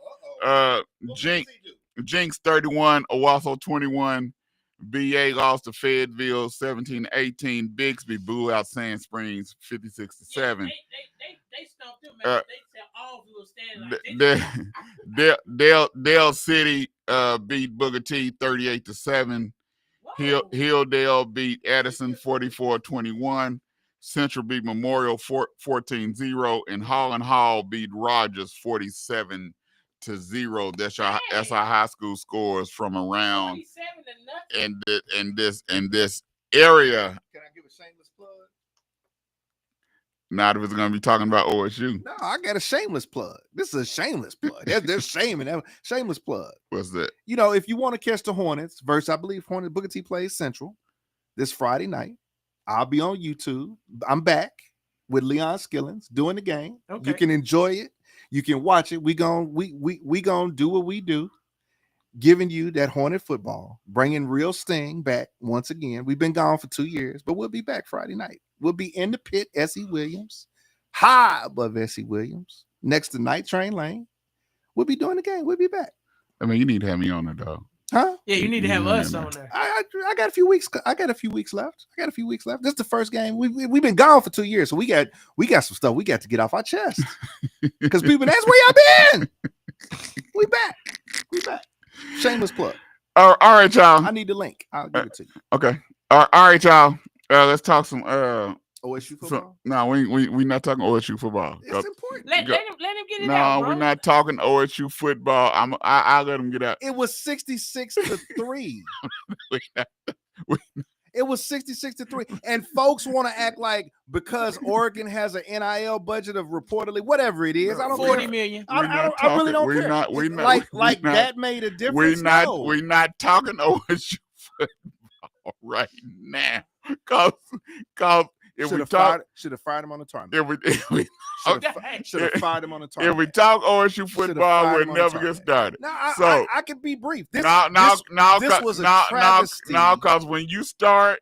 Jinx 31, Owasso 21. BA lost to Fayetteville 17-18. Bixby blew out Sand Springs 56-7. They stumped them, man. They said all of them standing like Dale City beat Booker T 38-7. Hilldale beat Addison 44-21. Central beat Memorial 14-0, and Holland Hall beat Rogers 47-0. That's our high school scores from around in this area. Can I give a shameless plug? Not if it's gonna be talking about OSU. No, I got a shameless plug. This is a shameless plug. There's shame in that. Shameless plug. What's that? You know, if you want to catch the Hornets versus, I believe Booker T plays Central this Friday night. I'll be on YouTube. I'm back with Leon Skillings doing the game. Okay. You can enjoy it. You can watch it. We gonna do what we do, giving you that Hornet football, bringing real sting back once again. We've been gone for 2 years, but we'll be back Friday night. We'll be in the pit, S.E. Williams, high above S.E. Williams, next to Night Train Lane. We'll be doing the game. We'll be back. I mean, you need to have me on it, though. Huh? Yeah, you need to have us on there. I got a few weeks. I got a few weeks left. This is the first game. We've been gone for 2 years, so we got some stuff we got to get off our chest. Because people, that's where y'all been. We back. Shameless plug. All right, y'all. I need the link. I'll give it to you. Okay. All right, y'all. Let's talk some OSU football. No, we not talking OSU football. It's important. Let him get it out, No, bro. we're not talking OSU football. I'll let him get out. It was 66-3. It was 66-3. And folks want to act like because Oregon has an NIL budget of reportedly whatever it is. I don't 40 care. million. I really don't care. That made a difference. We're not talking OSU football right now. Cause if we talk, should have fired him on the tarmac. Should have fired him on the tarmac. If we talk OSU football, we'll never get started. No, So I can be brief. This was a travesty. Now, because when you start,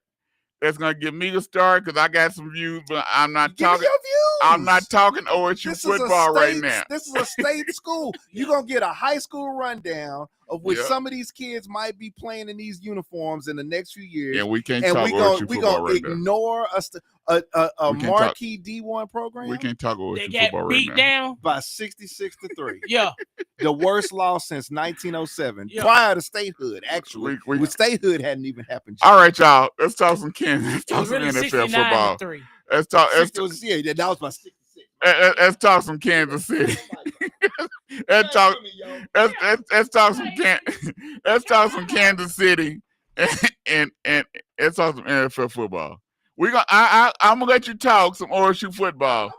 that's gonna give me the start because I got some views, but I'm not Give me talking. your views. I'm not talking OSU football right now. This is a state school. You're gonna get a high school rundown of which some of these kids might be playing in these uniforms in the next few years. And we can't talk OSU football right now. Ignore a marquee D1 program. We can't talk OSU They football got right beat now. down by 66-3. Yeah. The worst loss since 1907, Yeah. prior to statehood. Actually, when statehood hadn't even happened yet. All right, y'all. Let's talk some Kansas. Let's It talk was some really NFL football. 69-3. Let's talk. That was my 66. Let's talk some Kansas City. Let's talk some Kansas City and let's talk some NFL football. I'm gonna let you talk some OSU football.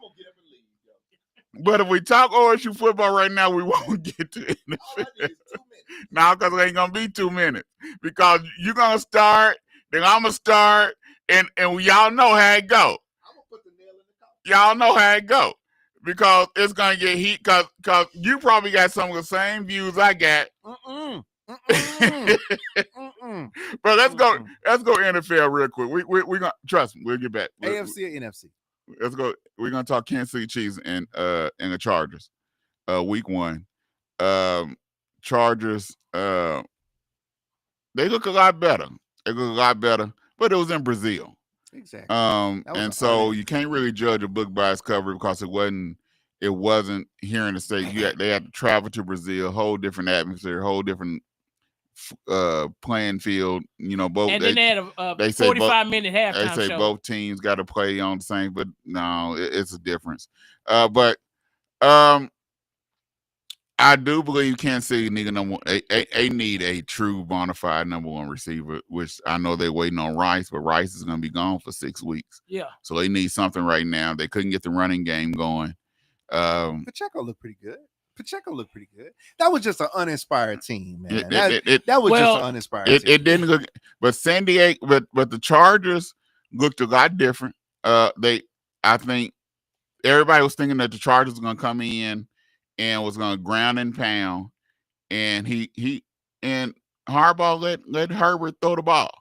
But if we talk OSU football right now, we won't get to NFL. Now, because it ain't gonna be 2 minutes. Because you're gonna start, then I'm gonna start, and y'all know how it go. Y'all know how it go. Because it's gonna get heat. Because you probably got some of the same views I got. But let's go NFL real quick. We gonna trust me. We'll get back. AFC or NFC? Let's go. We're gonna talk Kansas City Chiefs and the Chargers. Week 1. Chargers. They look a lot better. But it was in Brazil. Exactly. And so you can't really judge a book by its cover because it wasn't here in the States. They had to travel to Brazil, whole different atmosphere, whole different playing field. You know, both. And then they had a 45-minute halftime They say show. both teams got to play on the same, but no, it's a difference. But I do believe Kansas City need a true bona fide number 1 receiver, which I know they're waiting on Rice, but Rice is going to be gone for 6 weeks. Yeah. So they need something right now. They couldn't get the running game going. Pacheco looked pretty good. That was just an uninspired team, man. Just an uninspired team. It didn't look, but San Diego, but the Chargers looked a lot different. I think everybody was thinking that the Chargers were going to come in and was going to ground and pound, and Harbaugh let Herbert throw the ball,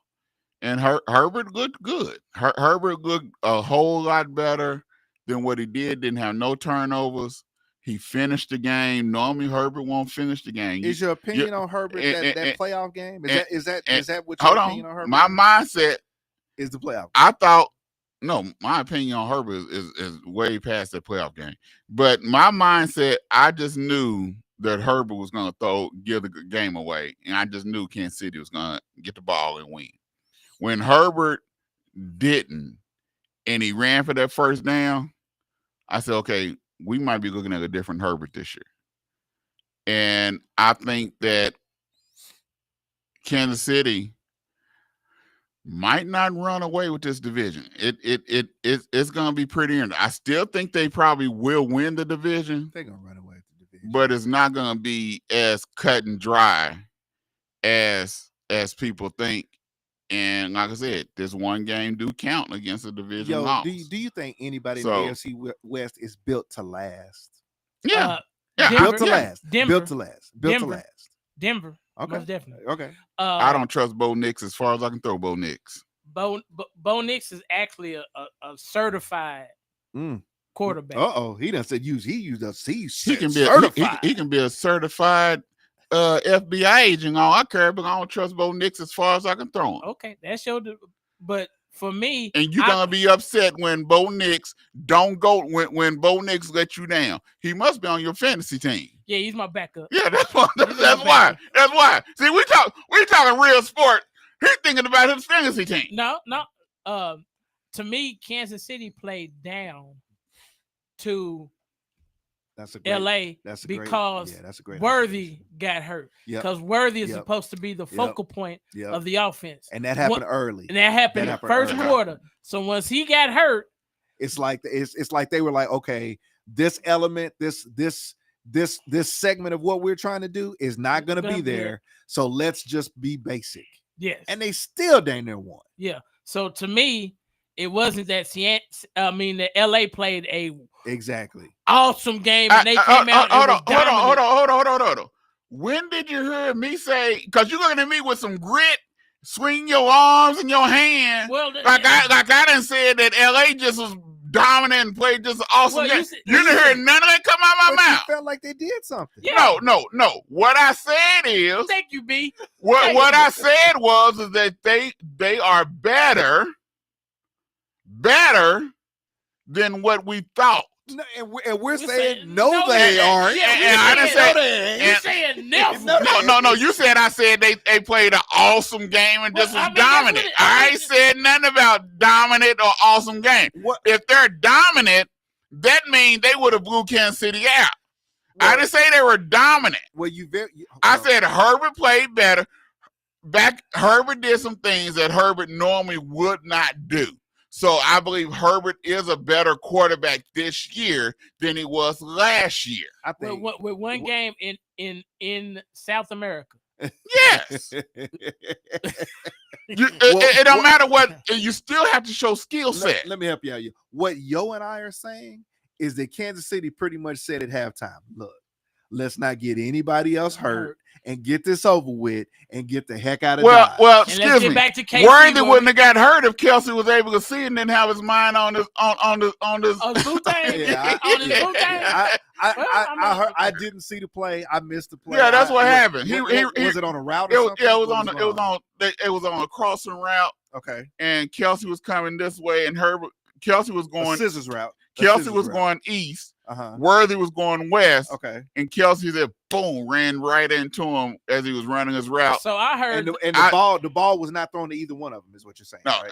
and Herbert looked good. Herbert looked a whole lot better than what he did. Didn't have no turnovers. He finished the game. Normally Herbert won't finish the game. Is your opinion on Herbert that playoff game? Is that what your opinion on Herbert? My mindset is the playoff game. I thought. No, my opinion on Herbert is way past that playoff game. But my mindset, I just knew that Herbert was going to give the game away. And I just knew Kansas City was going to get the ball and win. When Herbert didn't, and he ran for that first down, I said, okay, we might be looking at a different Herbert this year. And I think that Kansas City might not run away with this division. It's gonna be pretty interesting. I still think they probably will win the division. They're gonna run away with the division, but it's not gonna be as cut and dry as people think. And like I said, this one game do count against a division loss. Do you think anybody in the AFC West is built to last? Yeah. Yeah, Built to Denver. last. Denver. Built to last. Built to Denver. last. Denver. Okay. Most definitely. Okay. I don't trust Bo Nix as far as I can throw Bo Nix. Bo Nix is actually a certified quarterback. He done said he used a C. He can be certified. He can be a certified FBI agent. All I care, but I don't trust Bo Nix as far as I can throw him. Okay, that's your. But for me, and you're gonna be upset when Bo Nix don't go when Bo Nix let you down. He must be on your fantasy team. Yeah, he's my backup. Yeah, that's why. That's why. See, we talking real sport. He's thinking about his fantasy team. No. To me, Kansas City played down to LA because Worthy got hurt. Because Worthy is supposed to be the focal point of the offense. And that happened early. And that happened in the first quarter. So once he got hurt, it's like they were like, okay, this element, this segment of what we're trying to do is not going to be there. So let's just be basic. Yes. And they still dang near won. Yeah. So to me, it wasn't that the LA played a awesome game and they came out. Hold on. When did you hear me say? Because you're looking at me with some grit, swing your arms and your hands. Well, I done said that LA just was dominant and played just an awesome game. You didn't hear none of that come out of my mouth. You felt like they did something. Yeah. No. What I said is, thank you, B. What I said was is that they are better than what we thought. No, and we're saying no, they aren't. Yeah, I didn't say. You're saying never. No. You said I said they played an awesome game and just was dominant. I ain't said nothing about dominant or awesome game. If they're dominant, that means they would have blew Kansas City out. I didn't say they were dominant. I said Herbert played better. Herbert did some things that Herbert normally would not do. So I believe Herbert is a better quarterback this year than he was last year. I think with one game in South America. Yes. It don't matter what, you still have to show skill set. Let me help you out. What Yo and I are saying is that Kansas City pretty much said at halftime, look, let's not get anybody else hurt and get this over with and get the heck out of Dodge. Well, excuse me. Worthy wouldn't have got hurt if Kelsey was able to see and didn't have his mind on this. I didn't see the play. I missed the play. Yeah, that's what happened. Was it on a route or something? Yeah, it was on a crossing route. Okay. And Kelsey was coming this way, and Kelsey was going a scissors route. Kelsey was going east. Worthy was going west. Okay. And Kelsey said, boom, ran right into him as he was running his route. So I heard, the ball was not thrown to either one of them, is what you're saying. No, right?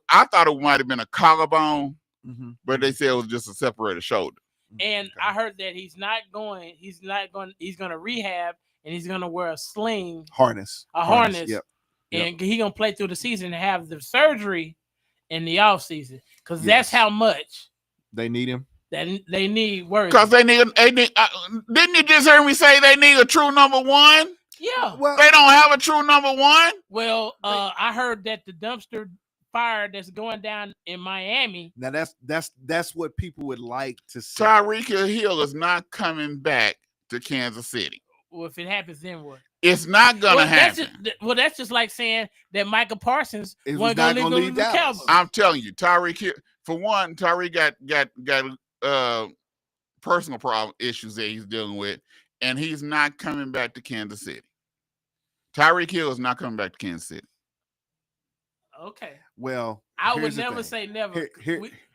I thought it might have been a collarbone, but they said it was just a separated shoulder. And I heard that he's going to rehab and he's going to wear a sling harness. Yep. And he's going to play through the season and have the surgery in the off season because that's how much they need him. That they need Worthy. Because they need didn't you just hear me say they need a true number one? Yeah. Well, they don't have a true number one. Well, I heard that the dumpster fire that's going down in Miami. Now that's what people would like to see. Tyreek Hill is not coming back to Kansas City. Well, if it happens, then what? It's not gonna happen. That's just like saying that Michael Parsons wasn't gonna leave the Cowboys. I'm telling you, Tyreek Hill. For one, Tyreek got personal problem issues that he's dealing with, and he's not coming back to Kansas City. Tyreek Hill is not coming back to Kansas City. Okay. Well, I would never say never.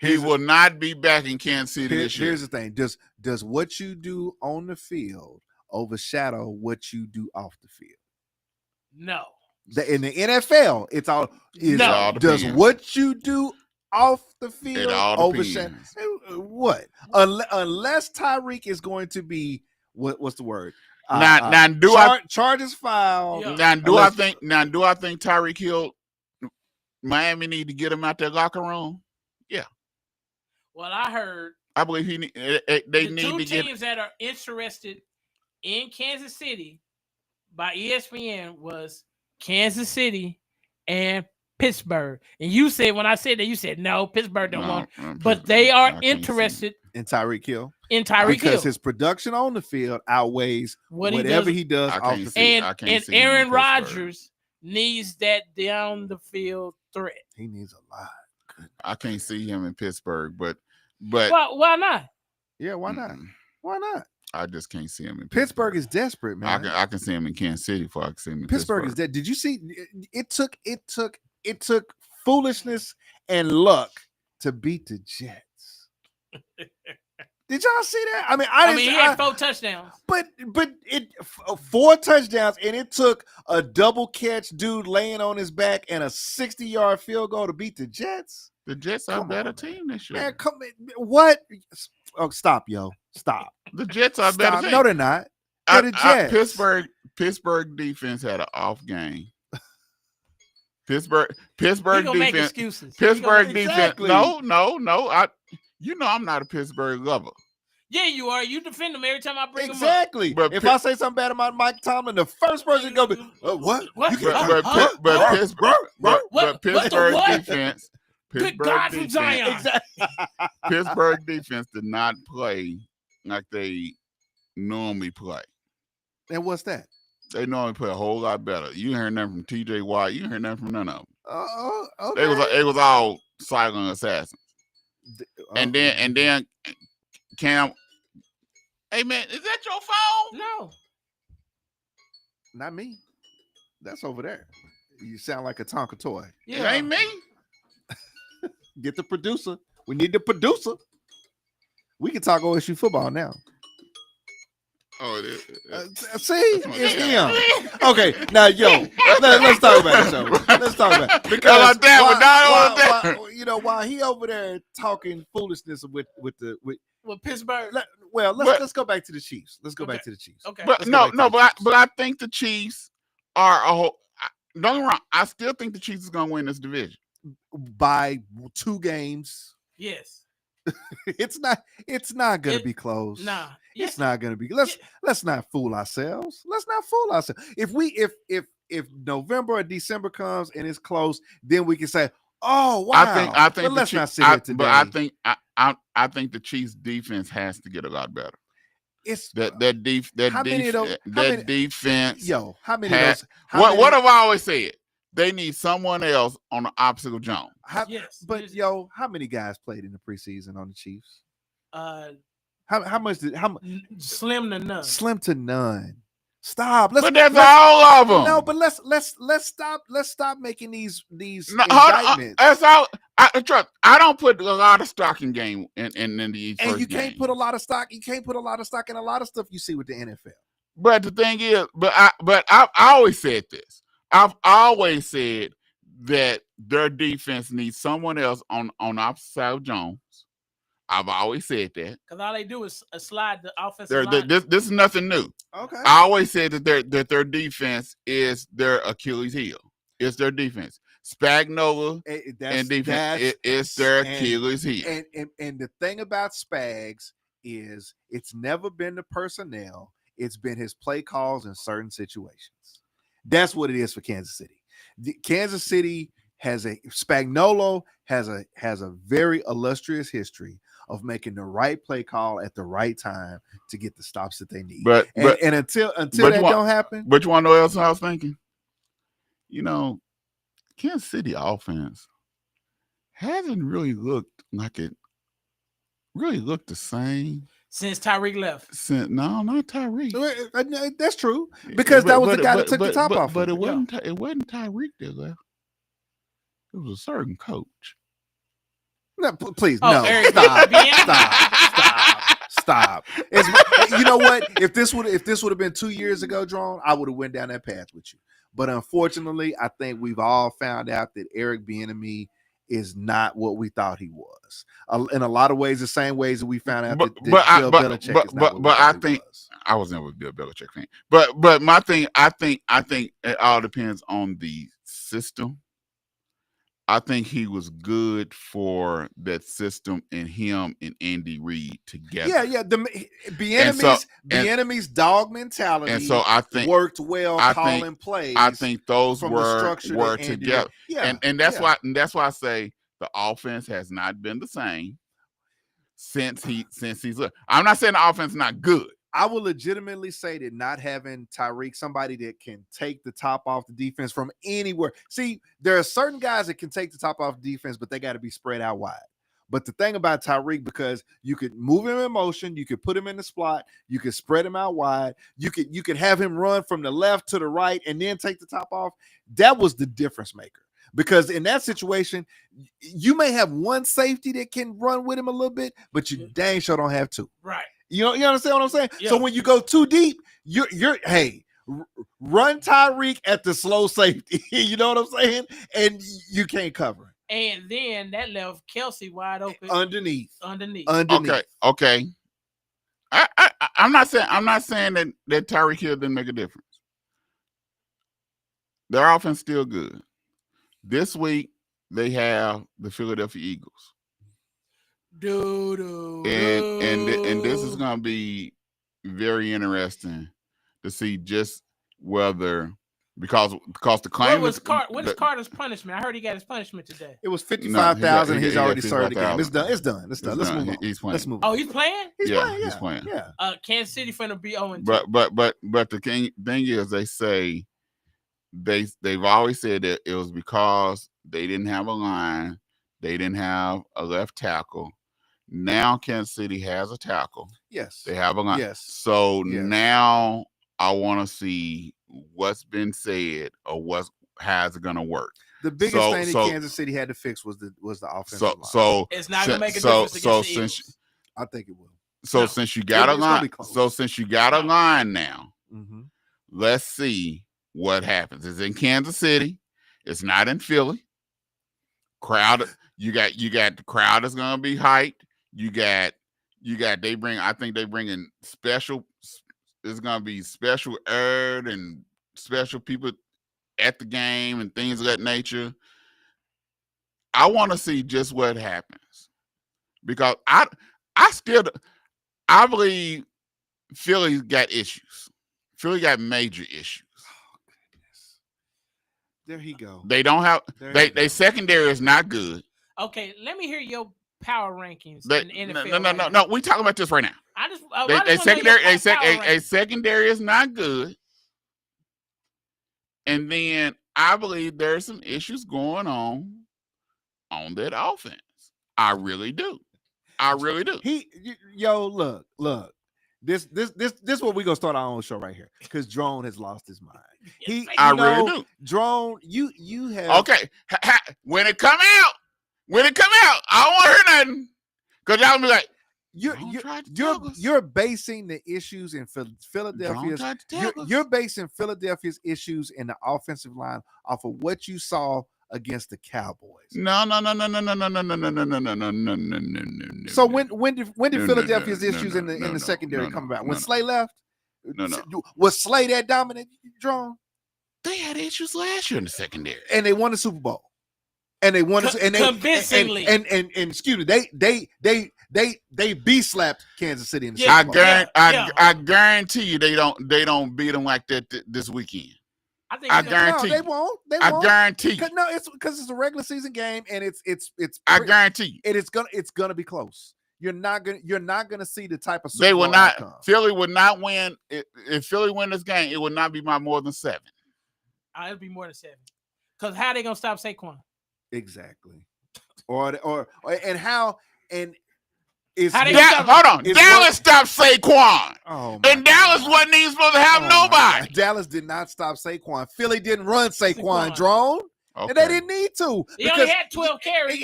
He will not be back in Kansas City this year. Here's the thing: does what you do on the field overshadow what you do off the field? No. In the NFL, it's all. No. Does what you do off the field it all overshadow what? Unless Tyreek is going to be what's the word? Charges filed. Yeah. Now do I think Tyreek Hill, Miami need to get him out their locker room? Yeah. Well, I believe they need to get teams that are interested in Kansas City by ESPN was Kansas City and Pittsburgh. And you said, when I said that, you said no, Pittsburgh don't want, but they are interested in Tyreek Hill. in Tyreek because Hill. his production on the field outweighs What he whatever does- he does I off can't the see- field. I can't And see him in Aaron Pittsburgh. Rodgers needs that down the field threat. He needs a lot. I can't see him in Pittsburgh, but Why not? Yeah, why not? Why not? I just can't see him in Pittsburgh is desperate, man. I can see him in Kansas City before I can see him in Pittsburgh Pittsburgh. is dead. Did you see? It took foolishness and luck to beat the Jets. Did y'all see that? I mean, He had 4 touchdowns. but it 4 touchdowns, and it took a double catch dude laying on his back and a 60-yard field goal to beat the Jets. The Jets are a Come better on, team this year. Man, come what? Oh, stop, yo, stop. The Jets are a better Stop. team. No, they're not. They're the Jets. Pittsburgh defense had an off game. Pittsburgh He gonna make defense. excuses. Pittsburgh He defense. Exactly. No. I'm not a Pittsburgh lover. Yeah, you are. You defend him every time I bring him up. Exactly. But if Pitt- I say something bad about Mike Tomlin, the first person to go be, what? What? You can't- But Huh? Pittsburgh the what? defense. Good God from Zion. Exactly. Pittsburgh defense did not play like they normally play. And what's that? They normally play a whole lot better. You heard nothing from T.J. Watt. You heard nothing from none of them. Okay. It was all silent assassins. And then Cam. Hey man, is that your phone? No. Not me. That's over there. You sound like a Tonka toy. It ain't me. Get the producer. We need the producer. We can talk OSU football now. Oh, it is. See, it's him. Okay, now let's talk about it. So let's talk about it. Because Like that, but not while, you know, while he over there talking foolishness with Pittsburgh. let's go back to the Chiefs. Let's go back to the Chiefs. Okay. But Let's go back to the Chiefs. but I think the Chiefs are a whole. Don't get me wrong. I still think the Chiefs is gonna win this division. By 2 games, Yes. it's not gonna be close. Nah. It's not gonna be. Let's not fool ourselves. Let's not fool ourselves. If November or December comes and it's close, then we can say, "Oh wow." I think. But let's the not Chiefs, sit here today. But I think the Chiefs defense has to get a lot better. It's That how many of those- how many- defense. yo. How many had- of those? How What many- have I always said? They need someone else on the opposite of Jones. Yes. But yo, how many guys played in the preseason on the Chiefs? How much did Slim to none. slim to none? Stop. But that's all of them. No, but let's stop making these No, hold on, indictments. that's all. Trust. I don't put a lot of stock in game in the And first you can't game. put a lot of stock. You can't put a lot of stock in a lot of stuff you see with the NFL. But the thing is, I always said this. I've always said that their defense needs someone else on the opposite side of Jones. I've always said that. Because all they do is slide the offensive line. This is nothing new. Okay. I always said that their defense is their Achilles heel. It's their defense. Spagnuolo and defense is their Achilles heel. And the thing about Spags is it's never been the personnel. It's been his play calls in certain situations. That's what it is for Kansas City. Kansas City Spagnuolo has a very illustrious history of making the right play call at the right time to get the stops that they need. But until that don't happen. But you want to know what else I was thinking? You know, Kansas City offense hasn't really looked like it really looked the same Since Tyreek left. No, not Tyreek. That's true. Because that was the guy that took the top off. But it wasn't Tyreek that left. It was a certain coach. No, please, Oh, no. Eric Stop. You know what? If this would have been 2 years ago, Drone, I would have went down that path with you. But unfortunately, I think we've all found out that Eric Bieniemy is not what we thought he was. In a lot of ways, the same ways that we found out that Bill Belichick is not what I we think was. I was never a Bill Belichick fan. But my thing, I think it all depends on the system. I think he was good for that system and him and Andy Reid together. Yeah. Bieniemy's dog mentality. And so I think worked well calling plays. I think those from the structure were that Andy together. Reid- Yeah, and that's why I say the offense has not been the same. since he's left. I'm not saying the offense is not good. I will legitimately say that not having Tyreek, somebody that can take the top off the defense from anywhere. See, there are certain guys that can take the top off the defense, but they got to be spread out wide. But the thing about Tyreek, because you could move him in motion, you could put him in the slot, you could spread him out wide, you could have him run from the left to the right and then take the top off. That was the difference maker. Because in that situation, you may have one safety that can run with him a little bit, but you dang sure don't have two. Right. You understand what I'm saying? Yeah. So when you go too deep, you're run Tyreek at the slow safety. You know what I'm saying? And you can't cover him. And then that left Kelsey wide open Underneath. Okay. I'm not saying that Tyreek Hill didn't make a difference. Their offense still good. This week they have the Philadelphia Eagles. And this is going to be very interesting to see just whether because the claim what is Carter's punishment? I heard he got his punishment today. It was 55,000. He's already served the game. It's done. Let's move on. He's playing. Let's move on. Oh, he's playing? He's playing. Yeah. Kansas City finna be 0-2. But the thing is, they say they've always said that it was because they didn't have a line, they didn't have a left tackle. Now Kansas City has a tackle. Yes. They have a line. Yes. So now I want to see what's been said or how's it gonna work. The biggest thing that Kansas City had to fix was the offensive line. So it's not gonna make a difference against the Eagles. I think it will. So since you got a line now, let's see what happens. It's in Kansas City. It's not in Philly. Crowd, you got the crowd is gonna be hyped. I think they bring in special. There's gonna be special aired and special people at the game and things of that nature. I want to see just what happens because I believe Philly's got issues. Philly got major issues. Oh goodness! There he go. They don't have. They secondary is not good. Okay, let me hear your power rankings in the NFL. No. We talking about this right now. Secondary is not good, and then I believe there's some issues going on that offense. I really do. Look. This what we gonna start our own show right here because Drone has lost his mind. Really do. Drone, you have okay. When it come out, I don't want to hear nothing because y'all be like. You're basing the issues in Philadelphia's. You're basing Philadelphia's issues in the offensive line off of what you saw against the Cowboys. No. So when did Philadelphia's issues in the secondary come about? When Slay left? Was Slay that dominant, Drone? They had issues last year in the secondary, and they won the Super Bowl. And they won convincingly. And excuse me, they B-slapped Kansas City in the Super Bowl. I guarantee you they don't beat them like that this weekend. I guarantee they won't. I guarantee you. No, it's because it's a regular season game and it's. I guarantee you. It's gonna be close. You're not gonna see the type of Super Bowl outcome. Philly would not win if Philly win this game. It would not be by more than 7. It'll be more than 7. Because how are they gonna stop Saquon? Exactly. Hold on. Dallas stopped Saquon. And Dallas wasn't even supposed to have nobody. Dallas did not stop Saquon. Philly didn't run Saquon. Drone. Okay. And they didn't need to. He only had 12 carries.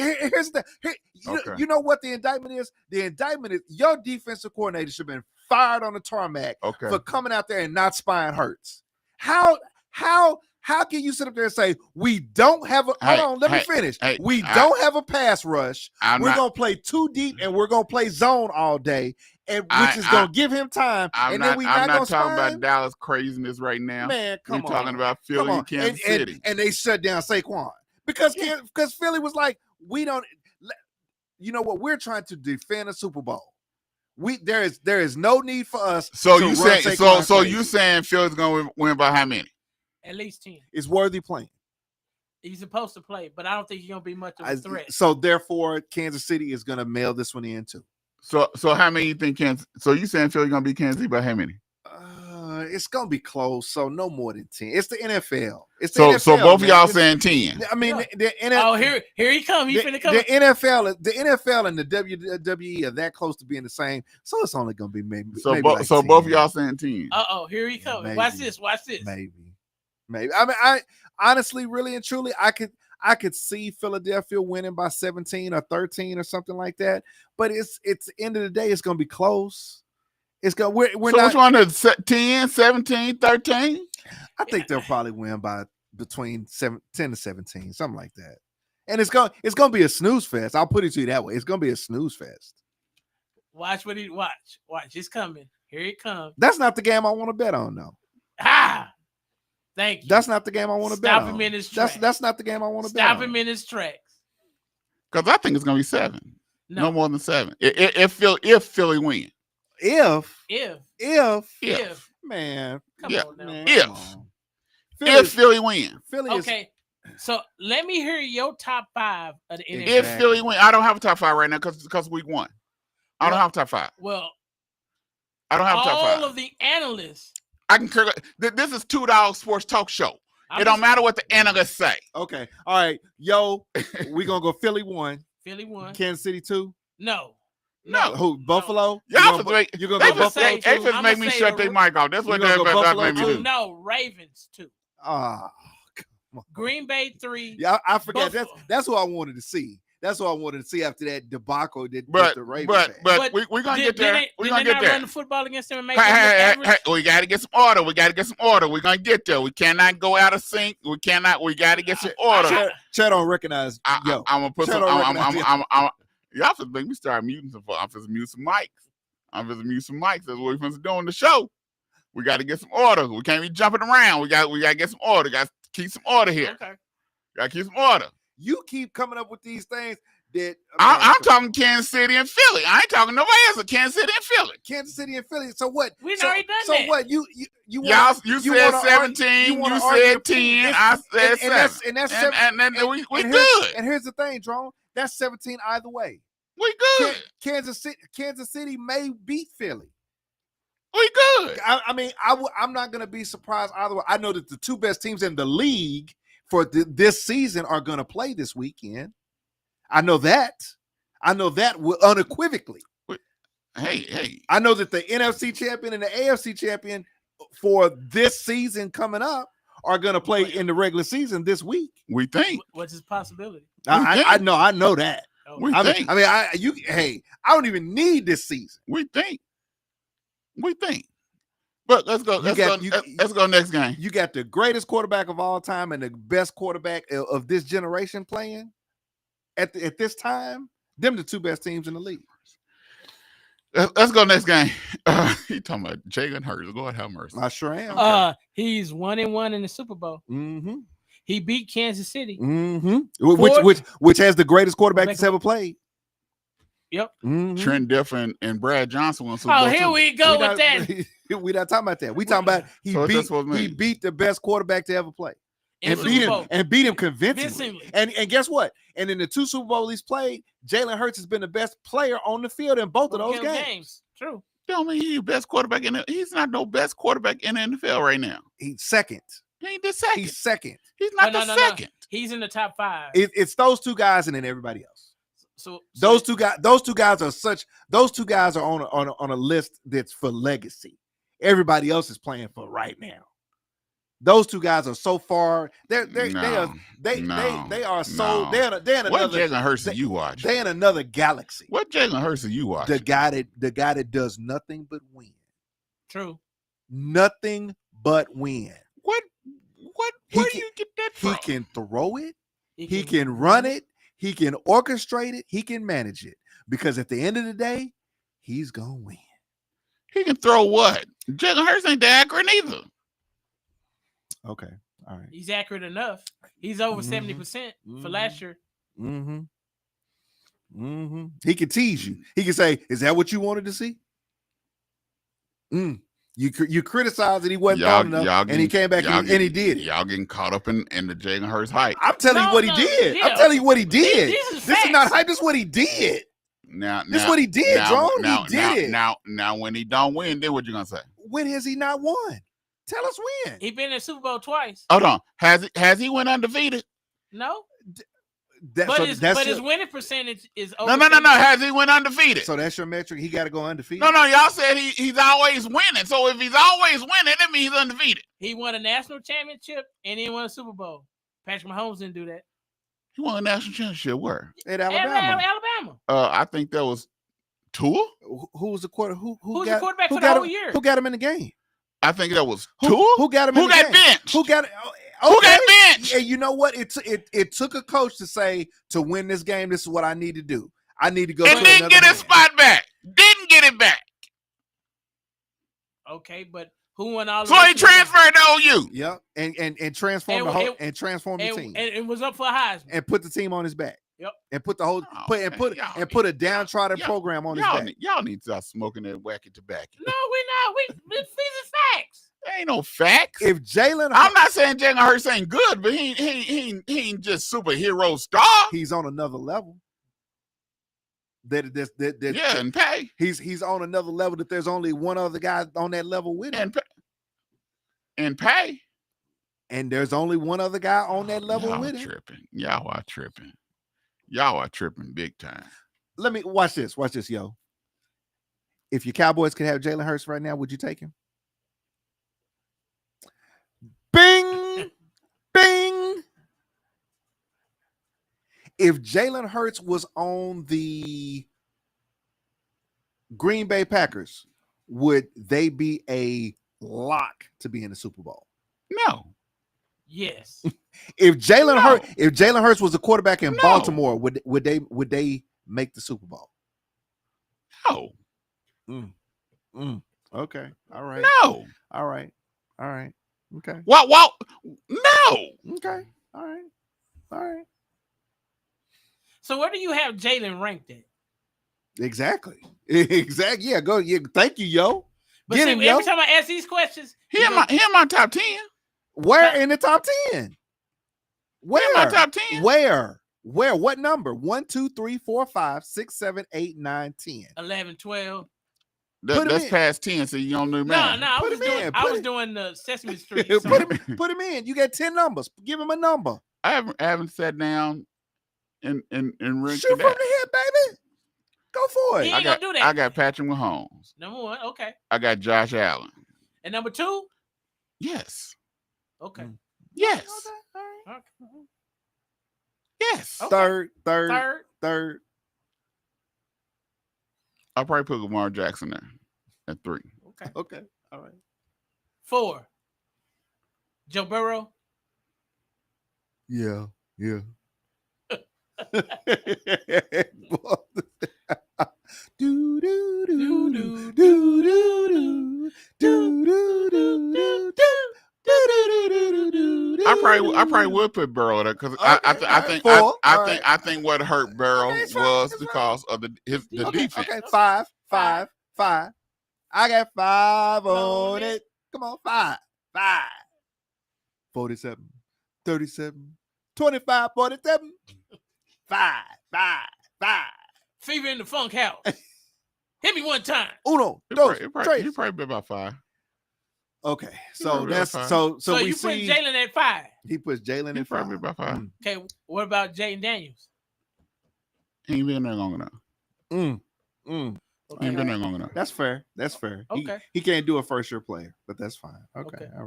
You know what the indictment is? The indictment is your defensive coordinator should have been fired on the tarmac for coming out there and not spying Hurts. How can you sit up there and say we don't have a let me finish. We don't have a pass rush. We're gonna play too deep and we're gonna play zone all day, which is gonna give him time. I'm not talking about Dallas craziness right now. Man, we're talking about Philly and Kansas City. And they shut down Saquon because Philly was like, we don't. You know what? We're trying to defend a Super Bowl. There is no need for us. So you saying Philly's gonna win by how many? At least 10. Is Worthy playing? He's supposed to play, but I don't think he's going to be much of a threat. So, therefore, Kansas City is going to mail this one in, too. So how many you think Kansas? So you saying Philly gonna beat Kansas City by how many? It's gonna be close, so no more than 10. It's the NFL. It's the So NFL, both of y'all man. saying 10. I mean, Yeah. Oh, here he come. He finna come. The NFL and the WWE are that close to being the same, so it's only gonna be maybe. So maybe like both 10. of y'all saying 10. Here he comes. Maybe. Watch this. Maybe. I mean, I honestly, really and truly, I could see Philadelphia winning by 17 or 13 or something like that. But it's end of the day, it's gonna be close. It's gonna we're so not. Which one is 10, 17, 13? I think they'll probably win by between 10 to 17, something like that. And it's gonna be a snooze fest. I'll put it to you that way. It's gonna be a snooze fest. Watch what he watch. It's coming. Here he comes. That's not the game I want to bet on, though. Thank you. That's not the game I want to bet on. Stop him in his tracks. That's not the game I want to bet on. Stop him in his tracks. Because I think it's gonna be 7. No more than 7. If Philly win. If man, come on now. If Philly win. Okay. So let me hear your top 5 of the NFL. If Philly win, I don't have a top 5 right now because week 1. I don't have a top 5. Well, I don't have a top 5. All of the analysts. I can. This is $2 Sports Talk Show. It don't matter what the analysts say. Okay. All right. Yo, we're gonna go Philly 1. Philly 1. Kansas City 2. No. Who? Buffalo? Y'all you're gonna go Buffalo. They just make me shut their mic off. That's what that made me do. No, Ravens 2. Come on. Green Bay 3. Yeah, I forget. Buffalo. That's what I wanted to see. That's what I wanted to see after that debacle that the Ravens but had. we're gonna get there. We're gonna get there. Run the football against them and make hey, we got to get some order. We're gonna get there. We cannot go out of sync. We got to get some order. Chet don't recognize. I'm gonna put some. Y'all should make me start muting some. I'm supposed to mute some mics. That's what we're supposed to do on the show. We got to get some order. We can't be jumping around. We got to get some order. Got to keep some order here. Okay. Got to keep some order. You keep coming up with these things that I'm talking Kansas City and Philly. I ain't talking nobody else but Kansas City and Philly. Kansas City and Philly. So what? We've already done that. So what? You said 17. You said 10. I said 7. And we good. And here's the thing, Drone. That's 17 either way. We good. Kansas City may beat Philly. We good. I mean, I'm not gonna be surprised either way. I know that the 2 best teams in the league for this season are going to play this weekend. I know that unequivocally. Hey. I know that the NFC champion and the AFC champion for this season coming up are going to play in the regular season this week. We think. What's his possibility? I know that. I don't even need this season. We think. But let's go next game. You got the greatest quarterback of all time and the best quarterback of this generation playing at this time. Them the 2 best teams in the league. Let's go next game. He talking about Jalen Hurts. Lord have mercy. I sure am. He's 1-1 in the Super Bowl. Mm-hmm. He beat Kansas City. Mm-hmm. Which has the greatest quarterback that's ever played. Yep. Mm-hmm. Trent Dilfer and Brad Johnson won Super Bowl. Here we go with that. We're not talking about that. We talking about he beat the best quarterback to ever play. And beat him convincingly. And guess what? And in the 2 Super Bowls he's played, Jalen Hurts has been the best player on the field in both of those games. True. Tell me he's the best quarterback he's not no best quarterback in the NFL right now. He's second. He ain't the second. He's second. He's not the second. No. He's in the top 5. It's those 2 guys and then everybody else. So those two guys are on a list that's for legacy. Everybody else is playing for right now. Those 2 guys are so far. They are so. They're in another. What Jalen Hurts are you watching? They're in another galaxy. What Jalen Hurts are you watching? The guy that does nothing but win. True. Nothing but win. Where do you get that from? He can throw it. He can run it. He can orchestrate it. He can manage it. Because at the end of the day, he's going to win. He can throw what? Jalen Hurts ain't that accurate either. Okay. All right. He's accurate enough. He's over 70% for last year. Mm-hmm. Mm-hmm. He can tease you. He can say, is that what you wanted to see? You criticized that he wasn't throwing enough, and he came back and he did it. Y'all getting caught up in the Jalen Hurts hype. I'm telling you what he did. Yeah. I'm telling you what he did. This is not hype. This is what he did. This is what he did, Drone. Now, He did it. Now, when he don't win, then what you gonna say? When has he not won? Tell us when. He been in the Super Bowl twice. Hold on. Has he went undefeated? No. But his winning percentage is over. No. Has he went undefeated? So that's your metric. He got to go undefeated. No. Y'all said he's always winning. So if he's always winning, that means he's undefeated. He won a national championship and he won a Super Bowl. Patrick Mahomes didn't do that. He won a national championship where? At Alabama. Alabama. I think that was Tua. Who was the quarter? Who's the quarterback for the whole year? Who got him in the game? I think that was Tua. Who got him in the game? Who got benched? Who got it? Who got benched? And you know what? It took a coach to say, to win this game, this is what I need to do. I need to go. And didn't get his spot back. Didn't get it back. Okay, but who won all? So he transferred to OU. Yep, and transformed the team. And it was up for a Heisman. And put the team on his back. Yep. And put the whole put a downtrodden program on his back. Y'all need to stop smoking that wacky tobacco. No, we're not. These are facts. There ain't no facts. If Jalen, I'm not saying Jalen Hurts ain't good, but he ain't just superhero star. He's on another level. And pay. He's on another level that there's only one other guy on that level with him. And pay. And there's only one other guy on that level with him. Y'all are tripping. Y'all are tripping big time. Let me watch this. Watch this, yo. If your Cowboys could have Jalen Hurts right now, would you take him? Bing, bing. If Jalen Hurts was on the Green Bay Packers, would they be a lock to be in the Super Bowl? No. Yes. If Jalen Hurts was a quarterback in Baltimore, would they make the Super Bowl? No. Okay. All right. No. All right. Okay. What? No. Okay. All right. So where do you have Jalen ranked at? Exactly. Yeah. Go. Yeah. Thank you, yo. But see, every time I ask these questions, he in my top 10. Where in the top 10? Where in my top 10? Where? What number? 1, 2, 3, 4, 5, 6, 7, 8, 9, 10. 11, 12. That's past 10, so you don't know, man. No, I was doing the Sesame Street. Put him in. You got 10 numbers. Give him a number. I haven't sat down and ranked Shoot from the hip, baby. Go for it. He ain't gonna do that. I got Patrick Mahomes. Number 1, okay. I got Josh Allen. And number 2? Yes. Okay. Yes. Okay. Yes. Okay. Third. I'll probably put Lamar Jackson there at 3. Okay. All right. 4. Joe Burrow. Yeah. Do do do do do do do do do. I probably would put Burrow there because I think what hurt Burrow was because of the defense. Okay, five. I got 5 on it. Come on, 5. 47, 37, 25, 47. 5. Fever in the Funk House. Hit me one time. Uno, dos, tres. You probably be about 5. Okay, so that's fine. so we you see put Jalen at 5. He puts Jalen at 5. Probably about 5. Okay, what about Jaden Daniels? He ain't been there long enough. Okay. Ain't been there long enough. That's fair. Okay. He can't do a first year player, but that's fine. Okay. All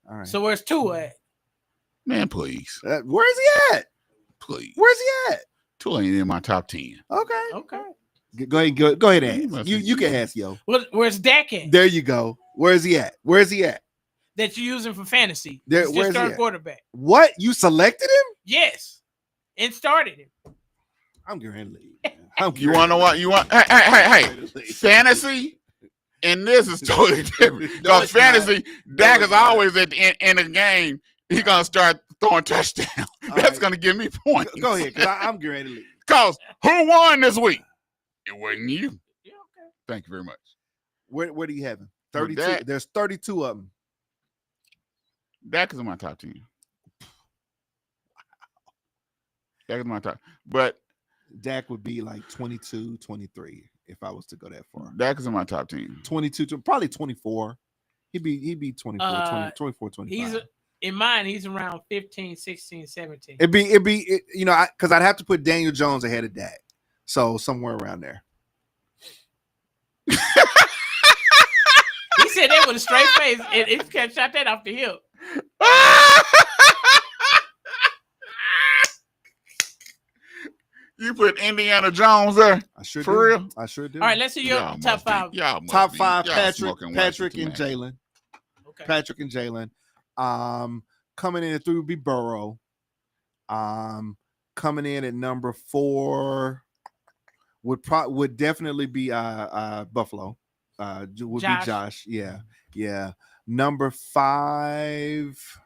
right. So where's Tua at? Man, please. Where is he at? Please. Where's he at? Tua ain't in my top 10. Okay. Go ahead and ask. You can ask, yo. Where's Dak at? There you go. Where is he at? That you're using for fantasy. Where's He's he starting at? quarterback. What? You selected him? Yes. And started him. I'm getting ready to leave. You want to know what you want? Hey. Fantasy and this is totally different. Because fantasy, Dak is always at the end of the game. He's going to start throwing touchdowns. That's going to give me points. Go ahead, because I'm getting ready to leave. Because who won this week? It wasn't you. Yeah, okay. Thank you very much. Where do you have him? 32. There's 32 of them. Dak is in my top 10. Dak is my top. But Dak would be like 22, 23 if I was to go that far. Dak is in my top 10. 22 to probably 24. He'd be 24, 24, 25. In mine, he's around 15, 16, 17. It'd be because I'd have to put Daniel Jones ahead of Dak. So somewhere around there. He said that with a straight face, and he kept shot that off the hip. You put Indiana Jones there? I sure For do. real? I sure do. All right, let's see your top five. Top five: Patrick and Jalen. Okay. Patrick and Jalen. Coming in at 3 would be Burrow. Coming in at number 4 would definitely be Buffalo. Would Josh. be Josh. Yeah. Number 5.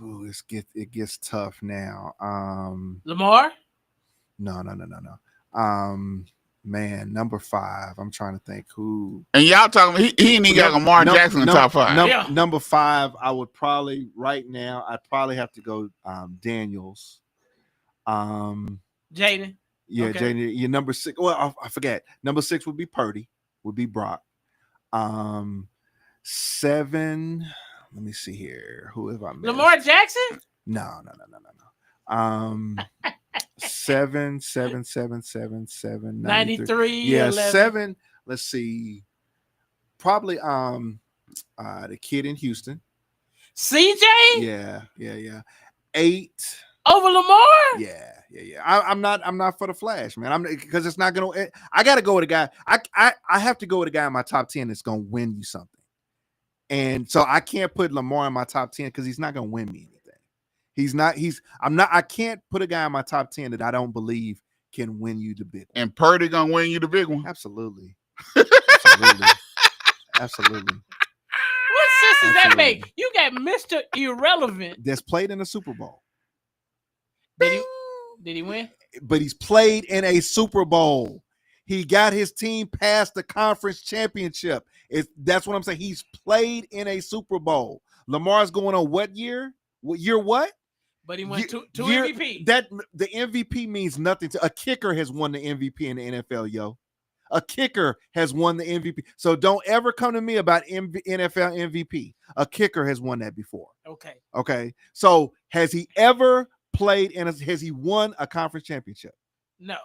Ooh, it gets tough now. Lamar? No. Man, number 5. I'm trying to think who. And y'all talking? He ain't even got Lamar Jackson in the top 5. Number 5, I would probably right now. I'd probably have to go Daniels. Jaden. Yeah, Okay. Jaden. Your number 6. Well, I forget. Number 6 would be Purdy. Would be Brock. 7. Let me see here. Who have I missed? Lamar Jackson? No. 7. 93. Yeah, 11. 7. Let's see. Probably the kid in Houston. CJ? Yeah. 8. Over Lamar? Yeah. I'm not for the flash, man. Because it's not gonna. I got to go with a guy. I have to go with a guy in my top 10 that's gonna win you something. And so I can't put Lamar in my top 10 because he's not gonna win me anything. I can't put a guy in my top 10 that I don't believe can win you the big one. And Purdy gonna win you the big one? Absolutely. What sense does that make? You got Mr. Irrelevant. That's played in a Super Bowl. Did he win? But he's played in a Super Bowl. He got his team past the conference championship. That's what I'm saying. He's played in a Super Bowl. Lamar's going on what year? What year? What? But he won two MVP. That the MVP means nothing to a kicker has won the MVP in the NFL, yo. A kicker has won the MVP. So don't ever come to me about NFL MVP. A kicker has won that before. Okay. So has he ever played has he won a conference championship? No.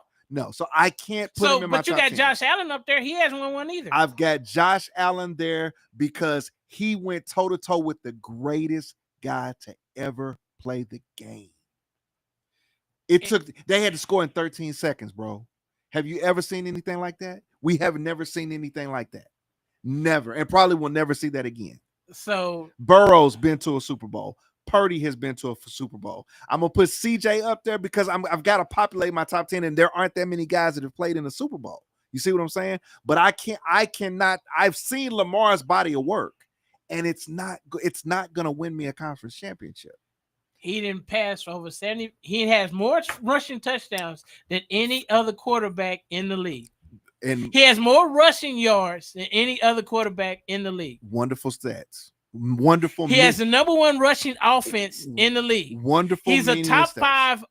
So I can't put him in my top 10. But you got Josh Allen up there. He hasn't won one either. I've got Josh Allen there because he went toe-to-toe with the greatest guy to ever play the game. They had to score in 13 seconds, bro. Have you ever seen anything like that? We have never seen anything like that. Never. And probably will never see that again. So Burrow's been to a Super Bowl. Purdy has been to a Super Bowl. I'm going to put CJ up there because I've got to populate my top 10, and there aren't that many guys that have played in the Super Bowl. You see what I'm saying? But I cannot. I've seen Lamar's body of work, and it's not going to win me a conference championship. He didn't pass for over 70. He has more rushing touchdowns than any other quarterback in the league. And he has more rushing yards than any other quarterback in the league. Wonderful stats. Wonderful. He has the number 1 rushing offense in the league. Wonderful. He's a top 5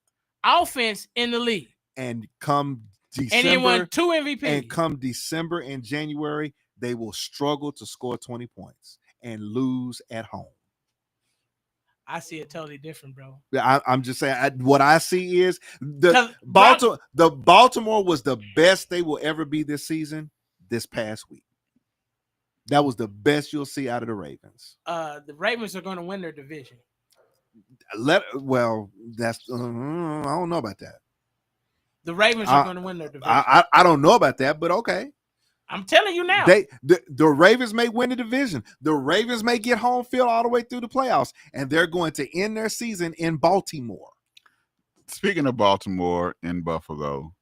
offense in the league. And come December, and he won 2 MVPs. And come December and January, they will struggle to score 20 points and lose at home. I see it totally different, bro. I'm just saying. What I see is the Baltimore was the best they will ever be this season. This past week, that was the best you'll see out of the Ravens. The Ravens are going to win their division. That's I don't know about that. The Ravens are going to win their division. I don't know about that, but okay. I'm telling you now. The Ravens may win the division. The Ravens may get home field all the way through the playoffs, and they're going to end their season in Baltimore. Speaking of Baltimore and Buffalo,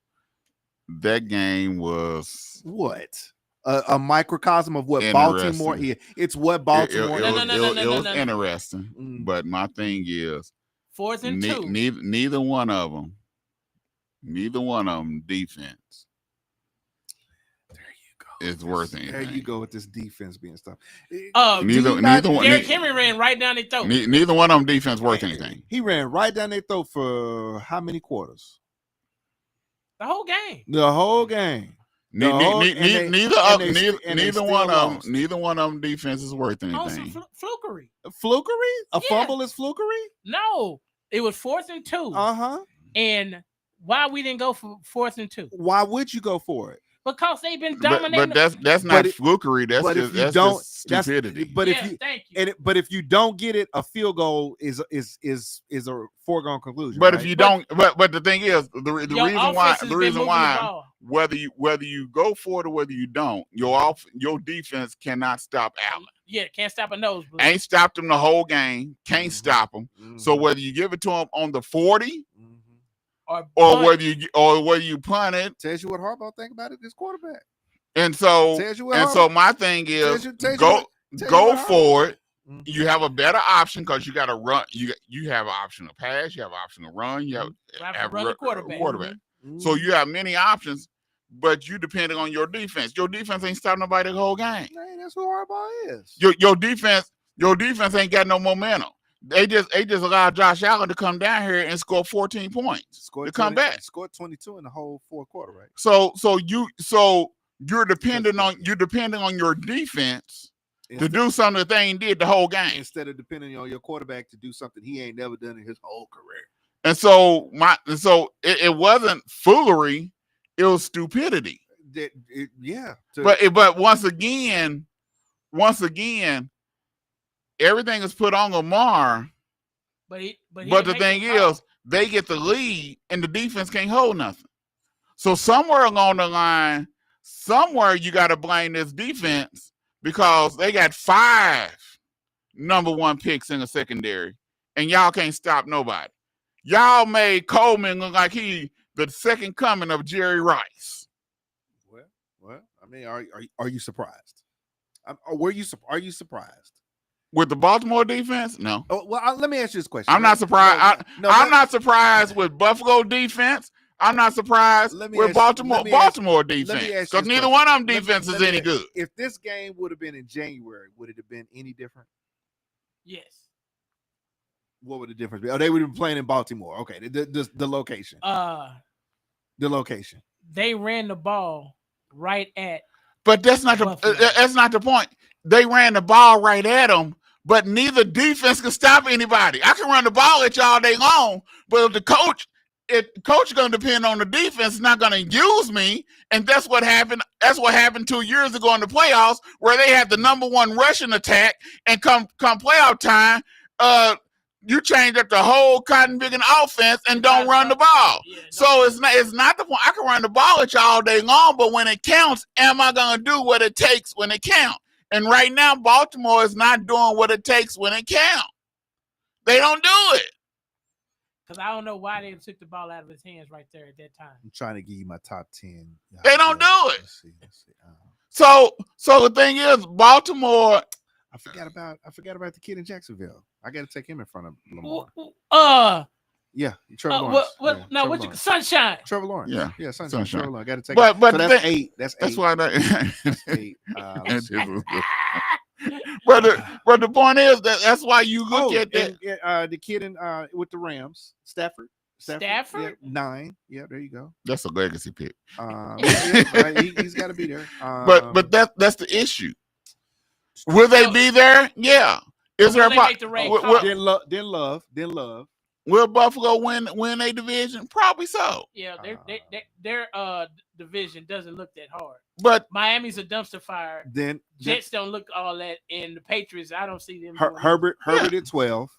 that game was what? A microcosm of what Baltimore is. It's what Baltimore is. It was interesting. But my thing is 4th and 2. Neither one of them defense. It's worth anything. There you go with this defense being stuff. Neither one. Derrick Henry ran right down their throat. Neither one of them defense worth anything. He ran right down their throat for how many quarters? The whole game. The whole game. Neither one of them defense is worth anything. On some flukery. Flukery? A Yeah. fumble is flukery? No, it was 4th and 2. Uh-huh. And why we didn't go for 4th and 2? Why would you go for it? Because they've been dominating. But that's not flukery. That's just stupidity. But if you don't get it, a field goal is a foregone conclusion. But right? if you don't, but the thing is, the reason why whether you go for it or whether you don't, your defense cannot stop Allen. Yeah, can't stop a nosebleed. Ain't stopped him the whole game. Can't stop him. Mm-hmm. So whether you give it to him on the 40. Or whether you punt it, tells you what Harbaugh think about it. This quarterback, and so my thing is go for it. Mm-hmm. You have a better option because you got to run. You have an option to pass. You have an option to run. You have run the quarterback. Mm-hmm. So you have many options, but you depending on your defense. Your defense ain't stopping nobody the whole game. Hey, that's who Harbaugh is. Your defense ain't got no momentum. They just allowed Josh Allen to come down here and score 14 points. Come back. Scored 22 in the whole fourth quarter, right? So you're dependent on your defense to do something that they ain't did the whole game. Instead of depending on your quarterback to do something he ain't never done in his whole career. And so it wasn't foolery, it was stupidity. But once again, everything is put on Lamar, but the thing is, they get the lead and the defense can't hold nothing. So somewhere along the line, you got to blame this defense because they got 5 number 1 picks in the secondary, and y'all can't stop nobody. Y'all made Coleman look like he the second coming of Jerry Rice. Well, I mean, are you surprised? Are you surprised? With the Baltimore defense? No. Oh, well, let me ask you this question. I'm not surprised. I'm not surprised with Buffalo defense. I'm not surprised with Baltimore defense. Because neither one of them defense is any good. If this game would have been in January, would it have been any different? Yes. What would the difference be? Oh, they would have been playing in Baltimore. Okay. The location. The location. They ran the ball right at. But that's not the point. They ran the ball right at them, but neither defense can stop anybody. I can run the ball at y'all day long, but if the coach is going to depend on the defense, is not going to use me, and that's what happened. That's what happened 2 years ago in the playoffs, where they had the number 1 rushing attack, and come playoff time, you change up the whole cotton picking offense and don't run the ball. Yeah, so it's not the point. I can run the ball at y'all all day long, but when it counts, am I going to do what it takes when it counts? And right now, Baltimore is not doing what it takes when it counts. They don't do it. Because I don't know why they took the ball out of his hands right there at that time. I'm trying to give you my top 10. They don't do it. Let's see. So the thing is, Baltimore. I forgot about the kid in Jacksonville. I got to take him in front of Lamar. Yeah, Trevor Lawrence. Sunshine. Trevor Lawrence. Yeah, Sunshine. Trevor Lawrence. I got to take. But so that's 8. That's 8. That's why that's 8. But the point is that's why you look at that. And, the kid in with the Rams, Stafford. Yeah, 9. Yeah, there you go. That's a legacy pick. He's got to be there. But that's the issue. Will they be there? Yeah. Is there Then love. Will Buffalo win a division? Probably so. Yeah, their division doesn't look that hard. But Miami's a dumpster fire. Then Jets don't look all that, and the Patriots, I don't see them. Herbert at 12.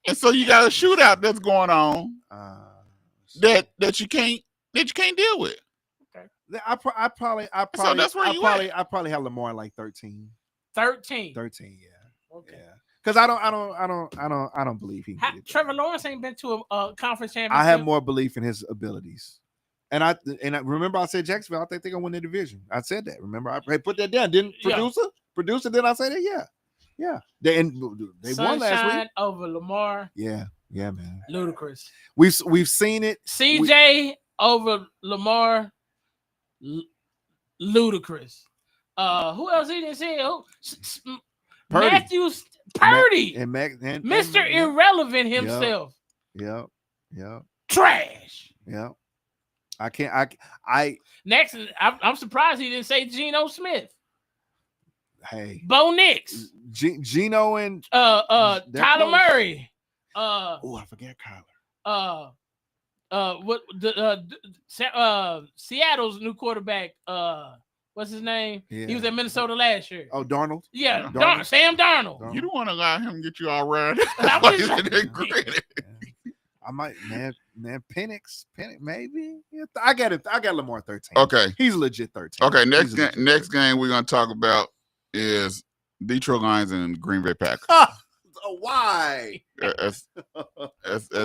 And so you got a shootout that's going on that you can't deal with. Okay. I probably so that's where I probably have Lamar like 13. 13, yeah. Okay. Yeah. Because I don't believe he can. Trevor Lawrence ain't been to a conference championship. I have more belief in his abilities. And I remember I said Jacksonville, I think they're gonna win the division. I said that. Remember, I put that down. Didn't producer? Did I say that? Yeah. They won last week over Lamar. Yeah, man. Ludicrous. We've seen it. CJ over Lamar. Ludicrous. Who else he didn't say? Purdy. Matthews Purdy and Mr. Irrelevant himself. Yep. Trash. Yep. I can't. I Next, I'm surprised he didn't say Geno Smith. Hey, Bo Nix. Geno and Tyler close. Murray. Oh, I forget Kyler. What Seattle's new quarterback, what's his name? Yeah. He was at Minnesota last year. Oh, Darnold. Yeah, Darnold. Sam Darnold. You don't want to allow him to get you all right. I might, man, Penix, maybe. Yeah, I got Lamar 13. Okay, he's legit 13. Okay, next game we're gonna talk about is Detroit Lions and Green Bay Packers. Why? We gonna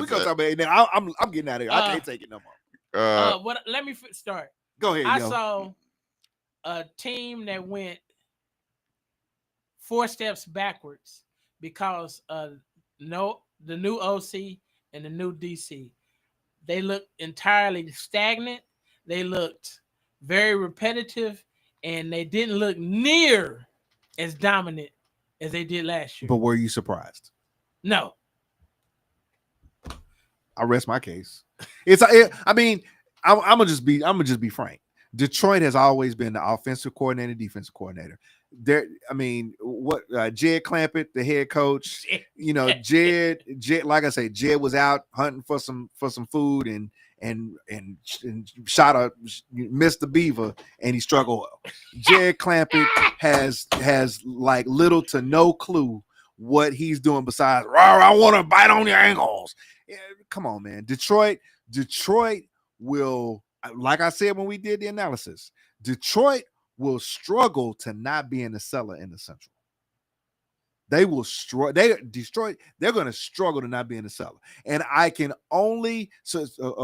talk about it now. I'm getting out of here. I can't take it no more. Let me start. Go ahead. I saw a team that went 4 steps backwards because the new OC and the new DC. They looked entirely stagnant. They looked very repetitive, and they didn't look near as dominant as they did last year. But were you surprised? No. I rest my case. I mean, I'm gonna just be frank. Detroit has always been the offensive coordinator, defensive coordinator. Jed Clampett, the head coach, Jed, like I say, Jed was out hunting for some food and missed the beaver, and he struggled well. Jed Clampett has like little to no clue what he's doing besides, I want to bite on your ankles. Yeah, come on, man. Detroit will, like I said when we did the analysis, Detroit will struggle to not be in the cellar in the Central. They will struggle. They're going to struggle to not be in the cellar. And I can only so it's the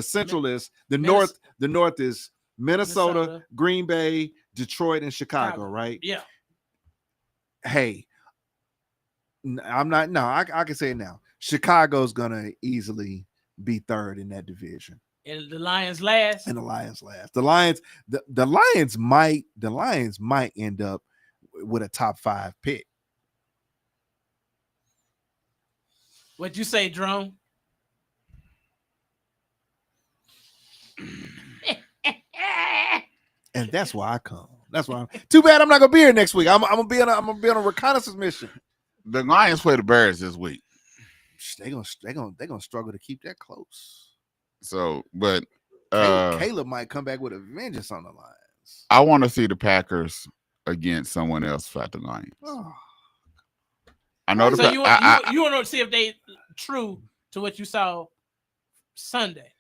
Central is the North. The North is Minnesota, Green Bay, Detroit, and Chicago, right? Yeah. Hey, I can say it now. Chicago's going to easily be third in that division. And the Lions last. The Lions might end up with a top 5 pick. What'd you say, Drone? And that's why I come. That's why. Too bad I'm not gonna be here next week. I'm gonna be on a reconnaissance mission. The Lions play the Bears this week. They're gonna struggle to keep that close. So, but Caleb might come back with a vengeance on the Lions. I want to see the Packers against someone else fight the Lions. Oh. I know. So you want to see if they true to what you saw Sunday.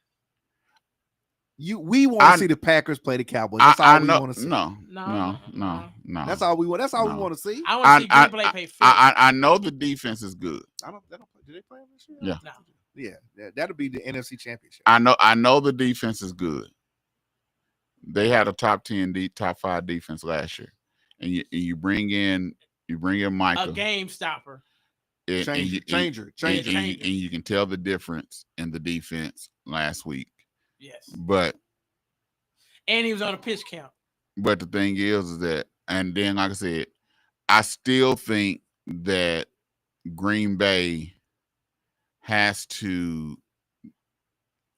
We want to see the Packers play the Cowboys. That's all we want to see. No. That's all we want. That's all we want to see. I want to see Green Bay play Philly. I know the defense is good. Do they play them this year? Yeah. No. Yeah, that'll be the NFC Championship. I know the defense is good. They had a top 10, top 5 defense last year, and you bring in Michael, a game stopper, changer, and you can tell the difference in the defense last week. Yes, and he was on a pitch count. But the thing is that, and then like I said, I still think that Green Bay has to.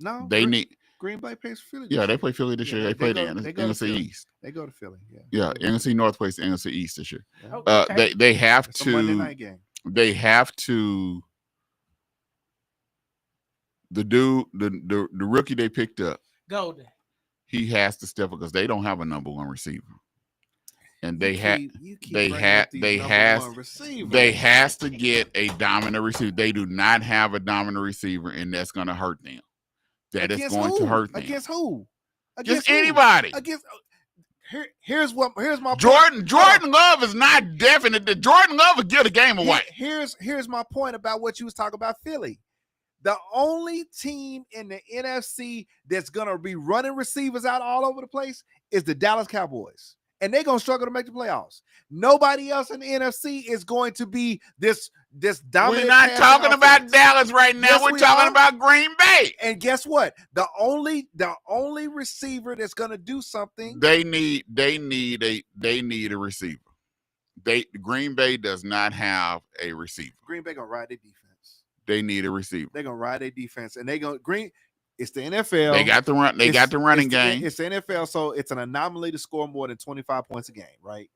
No, need. Green Bay plays Philly. Yeah, they play Philly this year. They play the NFC East. They go to Philly. Yeah, NFC North plays the NFC East this year. Yeah. Okay. They have it's to. A Monday night game. They have to. The dude, the rookie they picked up, Golden. He has to step up because they don't have a number 1 receiver, and they has to get a dominant receiver. They do not have a dominant receiver, and that's going to hurt them. That is going to hurt them. Against who? Just anybody. Here's my Jordan Love is not definite. Jordan Love will give the game away. Here's my point about what you was talking about Philly. The only team in the NFC that's going to be running receivers out all over the place is the Dallas Cowboys. And they're going to struggle to make the playoffs. Nobody else in the NFC is going to be this dominant. We're not talking about Dallas right now. Yes, we're talking about Green Bay. And guess what? The only receiver that's going to do something. They need a receiver. Green Bay does not have a receiver. Green Bay going to ride their defense. They need a receiver. They're going to ride their defense. And It's the NFL. They got the run. They got the running game. It's the NFL, so it's an anomaly to score more than 25 points a game, right?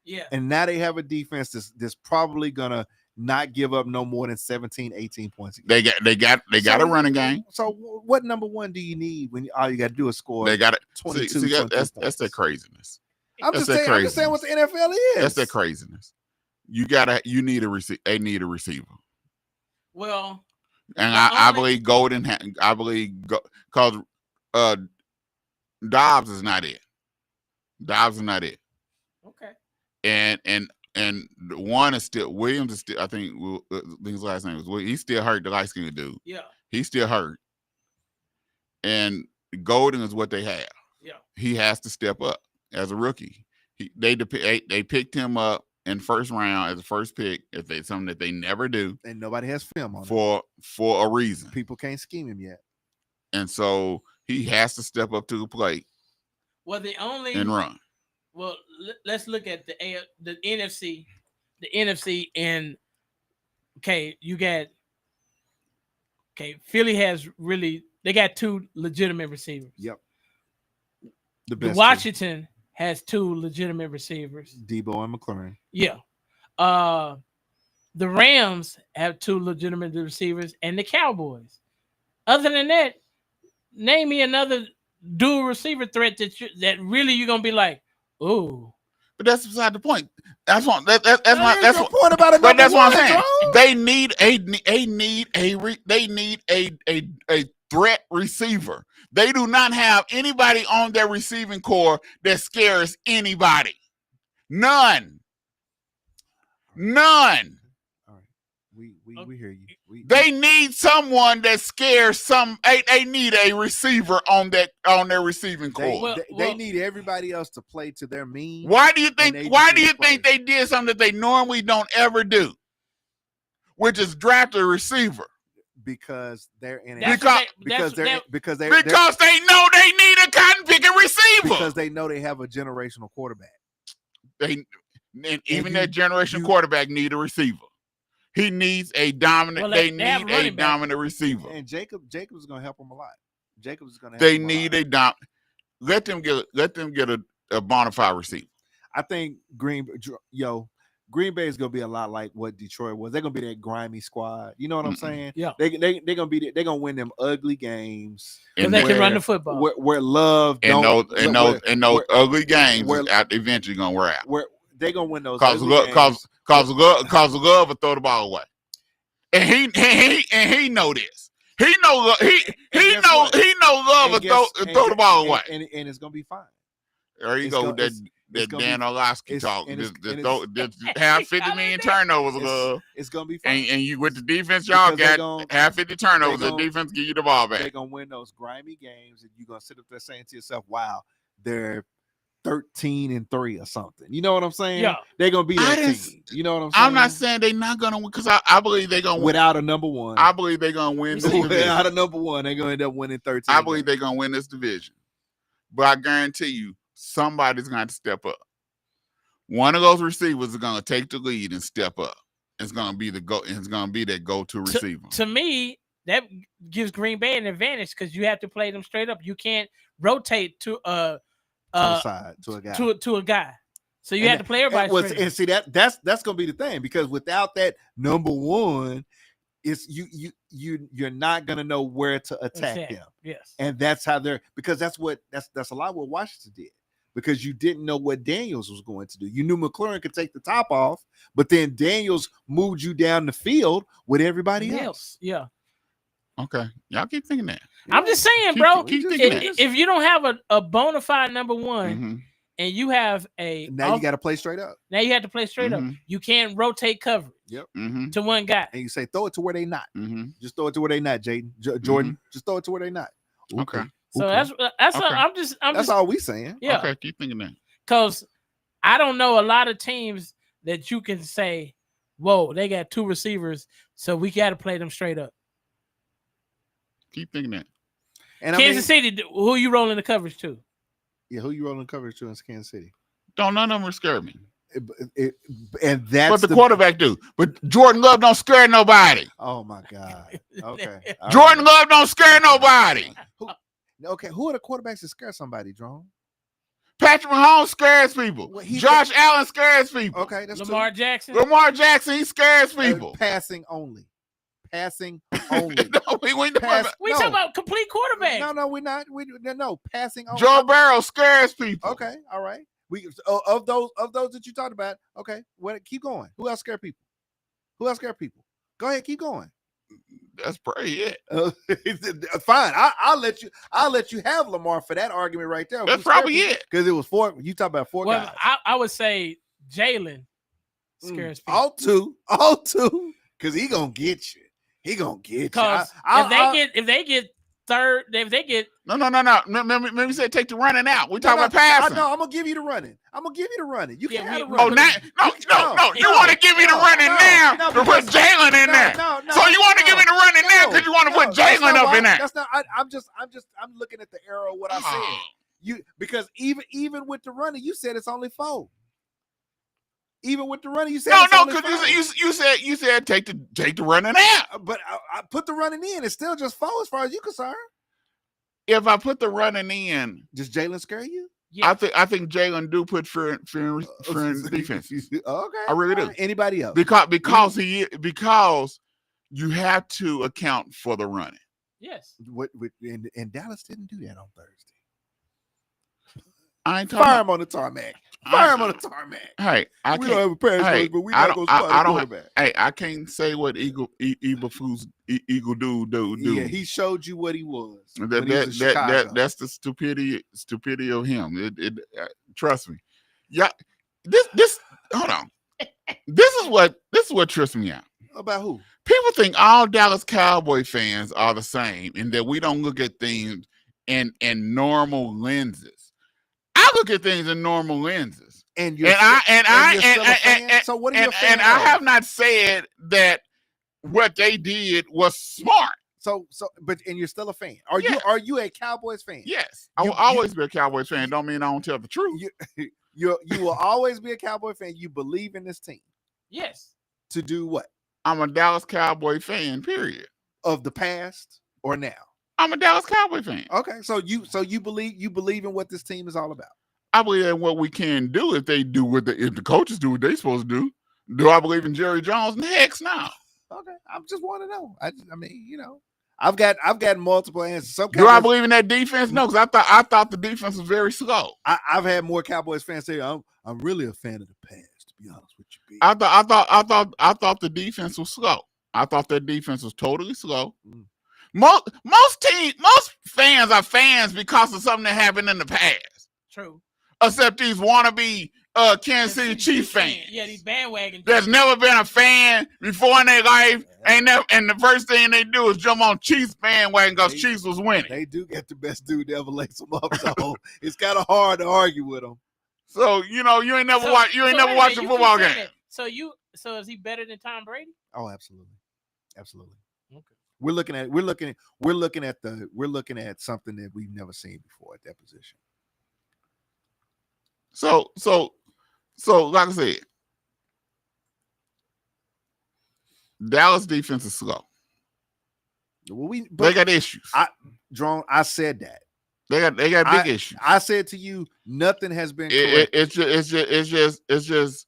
Yeah. And now they have a defense that's probably gonna not give up no more than 17, 18 points a game. They got a running game. So what number one do you need when all you got to do is score? They got it. 22. See, that's their craziness. I'm just saying what the NFL is. That's their craziness. You need a receiver. They need a receiver. Well, and I believe Golden. I believe because Dawgs is not it. Dawgs is not it. Okay. And one is still Williams is still. I think his last name was. He's still hurt. The light skinned dude. Yeah. He's still hurt. And Golden is what they have. Yeah. He has to step up as a rookie. They picked him up in first round as a first pick. If they something that they never do, and nobody has film on for a reason. People can't scheme him yet, and so he has to step up to the plate. Well, and run. Well, let's look at the NFC. The NFC and Philly has really. They got two legitimate receivers. Yep. The Washington has two legitimate receivers. Debo and McLaurin. Yeah. The Rams have two legitimate receivers, and the Cowboys. Other than that, name me another dual receiver threat that really you're gonna be like, oh. But that's beside the point. That's what that's my point about it. But that's what I'm saying. They need a threat receiver. They do not have anybody on their receiving core that scares anybody. None. All right. We hear you. They need someone that scares some. They need a receiver on their receiving core. They need everybody else to play to their means. Why do you think they did something that they normally don't ever do, which is draft a receiver? Because they're in because they know they need a cotton picking receiver. Because they know they have a generational quarterback. Even that generational quarterback need a receiver. He needs a dominant. They need a dominant receiver. And Jacobs is going to help them a lot. Jacobs is going to. They need a dom. Let them get a bona fide receiver. I think Green Bay is gonna be a lot like what Detroit was. They're gonna be that grimy squad. You know what I'm saying? Yeah. They're gonna win them ugly games. And they can run the football. Where love and those ugly games are eventually gonna wear out. Where they gonna win those cause Love will throw the ball away. And he know this. He know Love will throw the ball away. And it's gonna be fine. There you go. That Dan Orlovsky talk. Just have 50 million turnovers. It's gonna be fine. And you with the defense, y'all got have 50 turnovers. The defense give you the ball back. They're gonna win those grimy games, and you're gonna sit up there saying to yourself, "Wow, they're 13-3 or something." You know what I'm saying? Yeah. They're gonna be that team. You know what I'm saying? I'm not saying they're not gonna win because I believe they're gonna win without a number one. I believe they're gonna win. Without a number one, they're gonna end up winning 13. I believe they're gonna win this division, but I guarantee you, somebody's going to step up. One of those receivers is going to take the lead and step up. It's going to be that go-to receiver. To me, that gives Green Bay an advantage because you have to play them straight up. You can't rotate to a guy. To a guy. So you have to play everybody straight. And see that's going to be the thing because without that number one, it's you're not going to know where to attack them. Yes. And that's how because that's a lot what Washington did. Because you didn't know what Daniels was going to do. You knew McLaurin could take the top off, but then Daniels moved you down the field with everybody else. Yeah. Okay. Y'all keep thinking that. I'm just saying, bro. If you don't have a bona fide number one and you have you got to play straight up. Now you have to play straight up. You can't rotate coverage to one guy. And you say, throw it to where they not. Just throw it to where they not, Jaden. Jordan, just throw it to where they not. Okay. So that's that's all we saying. Yeah. Okay, keep thinking that. Because I don't know a lot of teams that you can say, whoa, they got two receivers, so we got to play them straight up. Keep thinking that. And Kansas City, who you rolling the coverage to? Yeah, who you rolling the coverage to in Kansas City? None of them scare me. And that's what the quarterback do. But Jordan Love don't scare nobody. Oh my God. Okay. Jordan Love don't scare nobody. Okay, who are the quarterbacks that scare somebody, Drone? Patrick Mahomes scares people. Well, Josh Allen scares people. Okay, that's Lamar Jackson. Lamar Jackson, he scares people. Passing only. Passing only. No, we talking about complete quarterback. No, we're not. No, passing only. Joe Burrow scares people. Okay, all right. We of those that you talked about. Okay, keep going. Who else scare people? Go ahead, keep going. That's probably it. Fine. I'll let you have Lamar for that argument right there. That's probably it. Because it was four. You talk about four guys. I would say Jalen scares people. All two. Because he gonna get you. He gonna get you. Because if they get third, if they get no. Let me say take the running out. We talking about passing. No, I'm gonna give you the running. You can't have the running. Oh, no. You want to give me the running now to put Jalen in there. So you want to give me the running now because you want to put Jalen up in there. That's not. I'm looking at the arrow of what I said. Because even with the running, you said it's only 4. Even with the running, you said no, because you said take the running out. But I put the running in. It's still just 4 as far as you're concerned. If I put the running in, does Jalen scare you? Yeah. I think Jalen do put fear in defense. Okay, I really do. Anybody else? Because you have to account for the running. Yes. And Dallas didn't do that on Thursday. I ain't talking Fire him on the tarmac. Hey, I we don't have a pass rush, but we not gonna spot a quarterback. Hey, I can't say what Eagle do. Yeah, he showed you what he was. That's the stupidity of him. Trust me. Yeah, this hold on. This is what trips me out. About who? People think all Dallas Cowboy fans are the same, and that we don't look at things in normal lenses. I look at things in normal lenses, so what are you? And I have not said that what they did was smart. But you're still a fan. Are you a Cowboys fan? Yes, I will always be a Cowboys fan. Don't mean I don't tell the truth. You will always be a Cowboy fan. You believe in this team. Yes. To do what? I'm a Dallas Cowboy fan. Period. Of the past or now? I'm a Dallas Cowboy fan. Okay, so you believe in what this team is all about. I believe in what we can do if they do if the coaches do what they're supposed to do. Do I believe in Jerry Jones? Heck no. Okay, I just want to know. I mean, I've got multiple answers. Do I believe in that defense? No, because I thought the defense was very slow. I've had more Cowboys fans say I'm really a fan of the past. To be honest with you, I thought the defense was slow. I thought that defense was totally slow. Most fans are fans because of something that happened in the past. True. Except these wannabe Kansas City Chiefs fans. Yeah, these bandwagon. There's never been a fan before in their life, and the first thing they do is jump on Chiefs bandwagon because Chiefs was winning. They do get the best dude to ever lace them up, so it's kind of hard to argue with them. So you ain't never watched a football game. So is he better than Tom Brady? Oh, absolutely. Okay. We're looking at something that we've never seen before at that position. So like I said, Dallas defense is slow. They got issues. I said that. They got big issues. I said to you, nothing has been correct. It's just,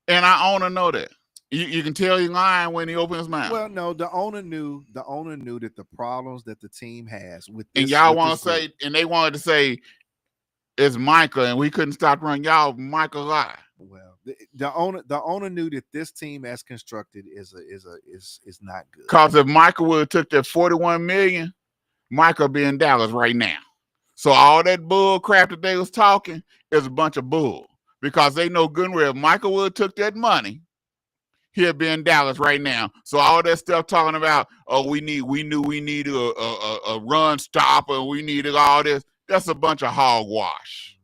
and I owner know that. You can tell he's lying when he opens his mouth. Well, no, the owner knew that the problems that the team has with this, and y'all want to say, and they wanted to say it's Micah, and we couldn't stop running. Y'all, Micah lie. Well, the owner knew that this team as constructed is not good. Because if Micah would have took that $41 million, Micah be in Dallas right now. So all that bull crap that they was talking is a bunch of bull, because they know good and well if Micah would have took that money, he'll be in Dallas right now. So all that stuff talking about, we knew we needed a run stopper, we needed all this. That's a bunch of hogwash,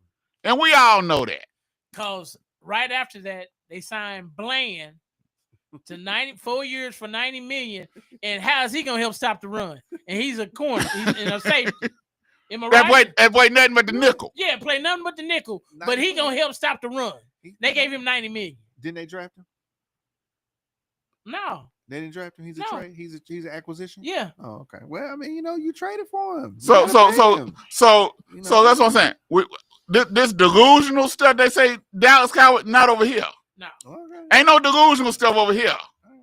and we all know that. Because right after that, they signed Bland to 94 years for $90 million, and how is he gonna help stop the run? And he's a corner, he's in a safety. Am I right? That boy nothing but the nickel. Yeah, play nothing but the nickel, but he gonna help stop the run. They gave him 90 million. Didn't they draft him? No. They didn't draft him. He's a No. trade. He's an acquisition. Yeah. Oh, okay. Well, I mean, you traded for him. So that's what I'm saying. This delusional stuff they say Dallas Cowboys not over here. No. Okay. Ain't no delusional stuff over here. Right.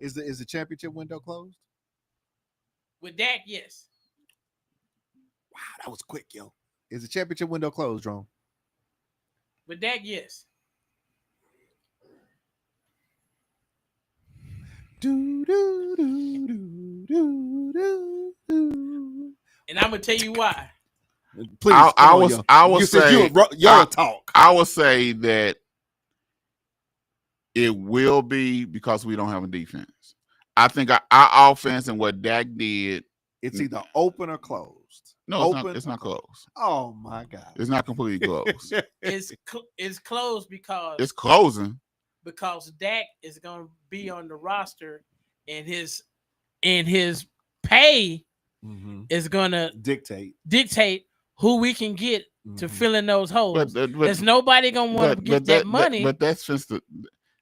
Is the championship window closed? With Dak, yes. Wow, that was quick, yo. Is the championship window closed, Drone? With Dak, yes. Do, do, do, do, do, do. And I'm gonna tell you why. Please, I would say you're talk. I would say that it will be because we don't have a defense. I think our offense and what Dak did. It's either open or closed. No, it's not closed. Oh my God! It's not completely closed. It's closed because it's closing. Because Dak is gonna be on the roster, and his pay is gonna dictate who we can get to fill in those holes. There's nobody gonna want to get that money. But that's just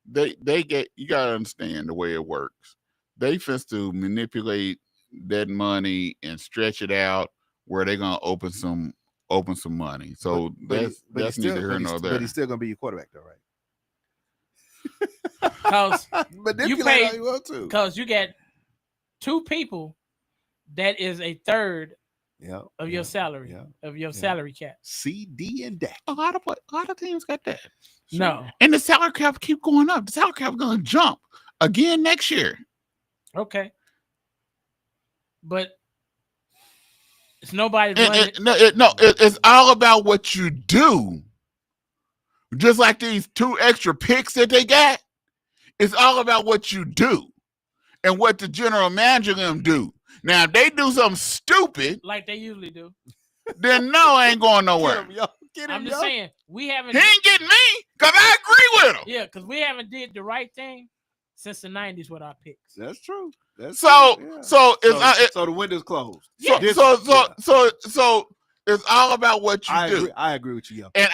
they get. You gotta understand the way it works. They just to manipulate that money and stretch it out where they're gonna open some money. So that's neither here nor there. But he's still gonna be your quarterback, though, right? Because you pay, because you get two people that is a third of your salary, of your salary cap. CD and Dak. A lot of teams got that. No. And the salary cap keep going up. The salary cap going to jump again next year. Okay. But it's nobody's money. It's all about what you do. Just like these 2 extra picks that they got, it's all about what you do and what the general manager them do. Now, if they do something stupid, like they usually do, then no, I ain't going nowhere. I'm just saying we haven't. He ain't getting me because I agree with him. Yeah, because we haven't did the right thing since the 90s with our picks. That's true. So the window's closed. So it's all about what you do. I agree with you. And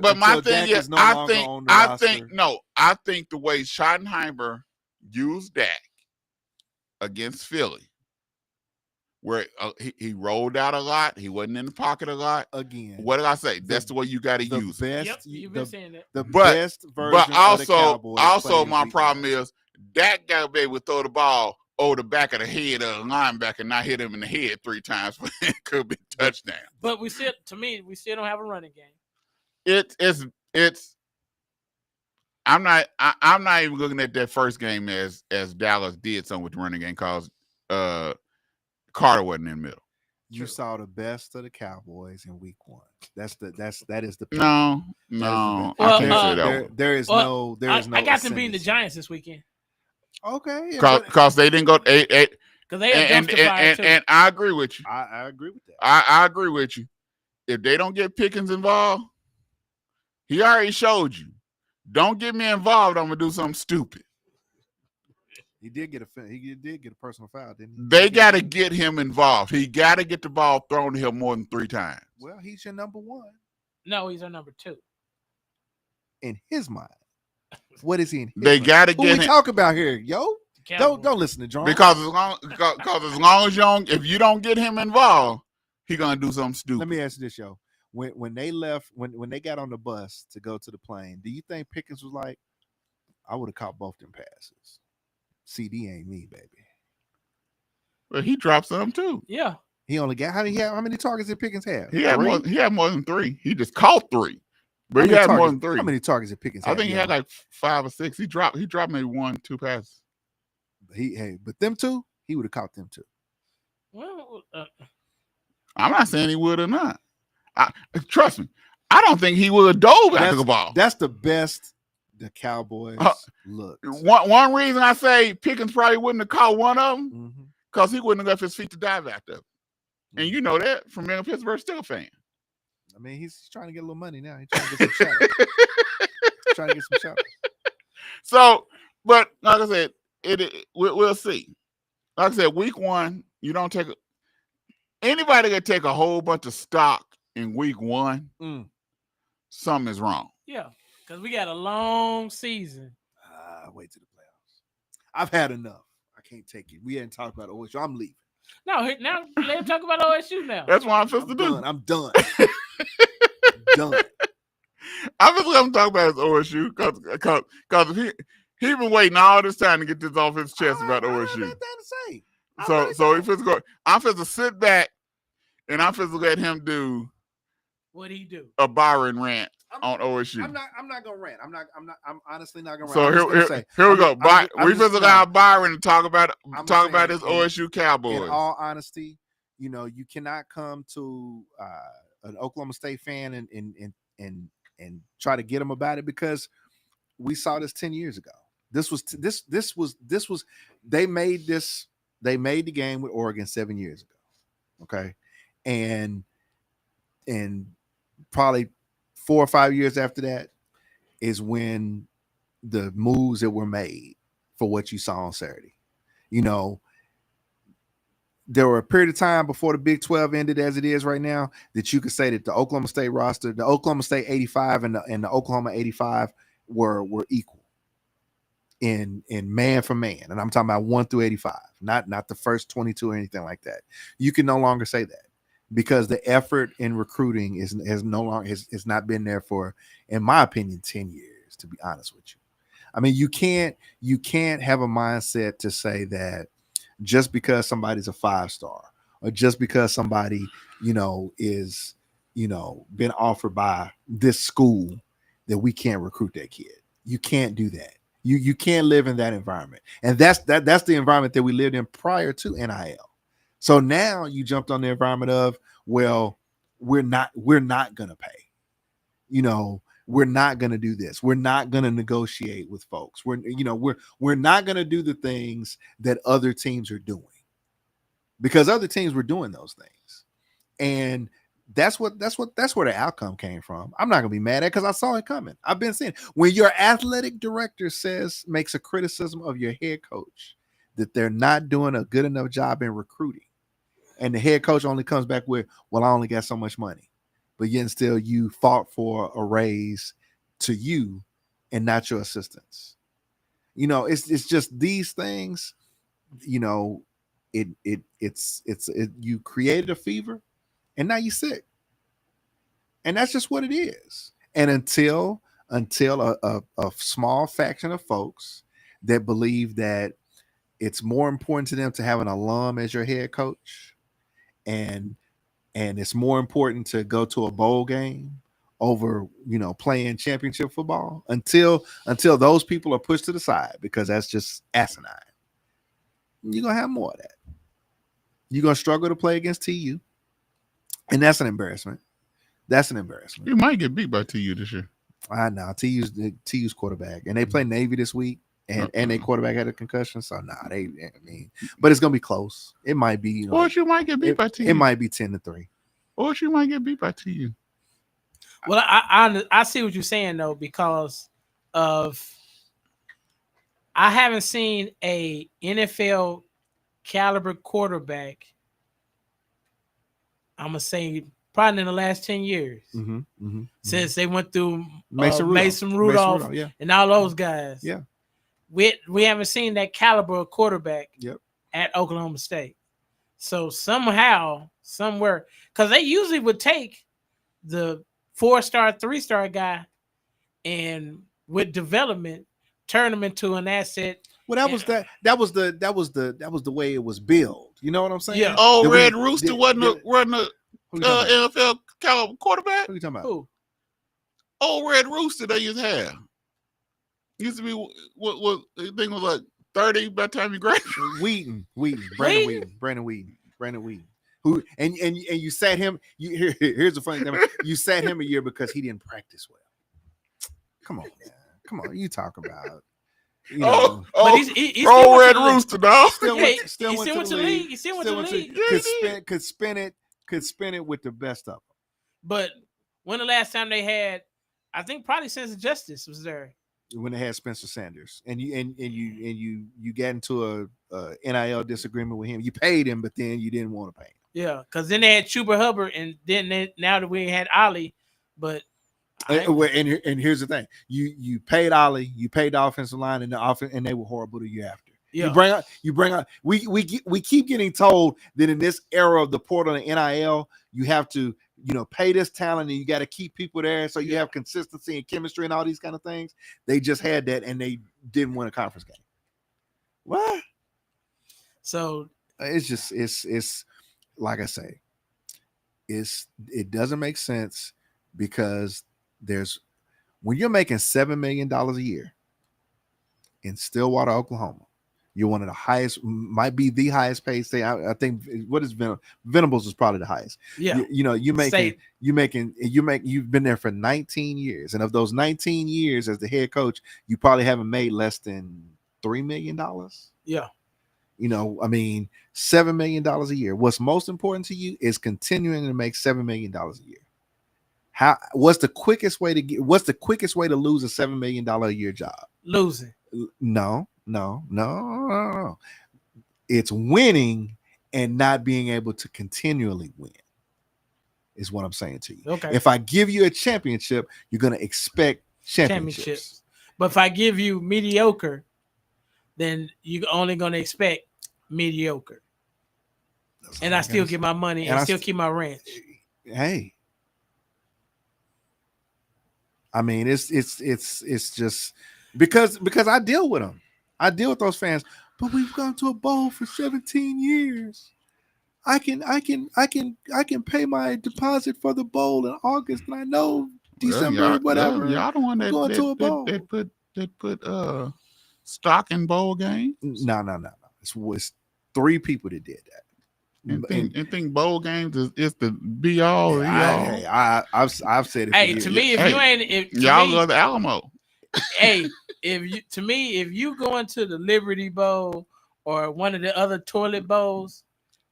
but my thing is, I think the way Schottenheimer used Dak against Philly, where he rolled out a lot, he wasn't in the pocket a lot. Again, what did I say? That's the way you got to use it. Yep, you've been saying that. The best version. But also, of the Cowboys also my problem is Dak got to be able to throw the ball over the back of the head of the linebacker, not hit him in the head 3 times, but it could be a touchdown. But we still don't have a running game. It's. I'm not even looking at that first game as Dallas did something with the running game because Carter wasn't in the middle. You saw the best of the Cowboys in week 1. That is the pick. No. I can't say that. There is no. I got them beating the Giants this weekend. Okay, because they didn't go 8. Because they justified and I agree with you. I agree with that. I agree with you. If they don't get Pickens involved, he already showed you. Don't get me involved. I'm gonna do something stupid. He did get a personal foul, didn't he? They got to get him involved. He got to get the ball thrown to him more than 3 times. Well, he's your number 1. No, he's our number 2. In his mind, what is he in his They mind? got to Who get we him. talk about here, yo? Don't listen to John. Because as long as if you don't get him involved, he gonna do something stupid. Let me ask you this, yo. When they left, when they got on the bus to go to the plane, do you think Pickens was like, I would have caught both them passes? CD ain't me, baby. Well, he dropped some too. Yeah. He only got how many targets did Pickens have? He had more than 3. He just caught 3. But he had more than 3. How many targets did Pickens have? I think he had like 5 or 6. He dropped maybe 1, 2 passes. But them 2, he would have caught them 2. Well, I'm not saying he would or not. Trust me, I don't think he would have dove after the ball. That's the best the Cowboys looked. One reason I say Pickens probably wouldn't have caught one of them because he wouldn't have left his feet to dive after them. And you know that from being a Pittsburgh Steelers fan. I mean, he's trying to get a little money now. He's trying to get some shots. So, but like I said, we'll see. Like I said, week 1, you don't take anybody that take a whole bunch of stock in week 1. Something is wrong. Yeah. Because we got a long season. Wait to the playoffs. I've had enough. I can't take it. We hadn't talked about OSU. I'm leaving. No, now let's talk about OSU now. That's what I'm supposed to do. I'm done. Done. Obviously, I'm talking about his OSU because he been waiting all this time to get this off his chest about I OSU. don't have anything to say. So he feels go. I'm supposed to sit back and I'm supposed to let him do what he do a Byron rant on OSU. I'm not gonna rant. I'm honestly not gonna so rant. Here we go. We supposed to allow Byron to talk about his OSU Cowboys. In all honesty, you cannot come to an Oklahoma State fan and try to get them about it, because we saw this 10 years ago. This was they made the game with Oregon 7 years ago. Okay. And probably 4 or 5 years after that is when the moves that were made for what you saw on Saturday. There were a period of time before the Big 12 ended as it is right now that you could say that the Oklahoma State roster, the Oklahoma State 85 and the Oklahoma 85 were equal in man for man. And I'm talking about 1 through 85, not the first 22 or anything like that. You can no longer say that, because the effort in recruiting has not been there for, in my opinion, 10 years, to be honest with you. I mean, you can't have a mindset to say that just because somebody's a 5-star, or just because somebody, is, been offered by this school, that we can't recruit that kid. You can't do that. You can't live in that environment. And that's the environment that we lived in prior to NIL. So now you jumped on the environment of, well, we're not going to pay. We're not going to do this. We're not going to negotiate with folks. We're not going to do the things that other teams are doing, because other teams were doing those things. And that's where the outcome came from. I'm not going to be mad at it, because I saw it coming. I've been saying, when your athletic director makes a criticism of your head coach that they're not doing a good enough job in recruiting, and the head coach only comes back with, well, I only got so much money. But yet still you fought for a raise to you and not your assistants. It's just these things, you created a fever and now you're sick. And that's just what it is. And until a small faction of folks that believe that it's more important to them to have an alum as your head coach, and it's more important to go to a bowl game over, playing championship football, until those people are pushed to the side, because that's just asinine. You're going to have more of that. You're going to struggle to play against TU. And that's an embarrassment. You might get beat by TU this year. I know. TU's quarterback. And they play Navy this week. And their quarterback had a concussion, so but it's gonna be close. It might be, or you might get beat by TU. It might be 10-3, or you might get beat by TU. Well, I see what you're saying though, because of I haven't seen a NFL caliber quarterback. I'm gonna say probably in the last 10 years, since they went through Mason Rudolph, and all those guys. Yeah. We haven't seen that caliber of quarterback at Oklahoma State. So somehow, somewhere, because they usually would take the 4-star, 3-star guy, and with development, turn him into an asset. Well, that was the way it was built. You know what I'm saying? Yeah. Oh, Red Rooster wasn't a NFL caliber quarterback. Who are you talking about? Who? Oh, Red Rooster they used to have. Used to be what I think was like 30 by the time you graduated. Brandon Wheaton. Who and you sat him. Here's the funny thing. You sat him a year because he didn't practice well. Come on, man. Come on. You talk about. But he's Red Rooster, dog. Still went to the league. He still went to the league. Could spin it with the best of them. But when the last time they had, I think probably since Justice was there. When they had Spencer Sanders, and you got into a NIL disagreement with him. You paid him, but then you didn't want to pay him. Yeah, because then they had Chuba Hubbard, and then now that we had Ollie, but And here's the thing: you paid Ollie, you paid the offensive line, and and they were horrible the year after. Yeah. You bring up. We keep getting told that in this era of the portal and NIL, you have to pay this talent and you got to keep people there so you have consistency and chemistry and all these kind of things. They just had that and they didn't win a conference game. What? So it's like I say, it doesn't make sense because when you're making $7 million a year in Stillwater, Oklahoma, you're one of the highest, might be the highest paid state. I think what is Venables is probably the highest. Yeah, you've been there for 19 years, and of those 19 years as the head coach, you probably haven't made less than $3 million. Yeah. I mean, $7 million a year. What's most important to you is continuing to make $7 million a year. What's the quickest way to lose a $7 million a year job? Losing. No. It's winning and not being able to continually win is what I'm saying to you. Okay. If I give you a championship, you're going to expect championships. But if I give you mediocre, then you're only going to expect mediocre. And I still get my money and still keep my ranch. Hey. I mean, it's just because I deal with them. I deal with those fans, but we've gone to a bowl for 17 years. I can pay my deposit for the bowl in August, and I know December, whatever. Y'all the one that put stock in bowl games. No. It's 3 people that did that. And think bowl games is the be all. I've said it. Hey, to me, y'all go to the Alamo. Hey, if you go into the Liberty Bowl or one of the other toilet bowls,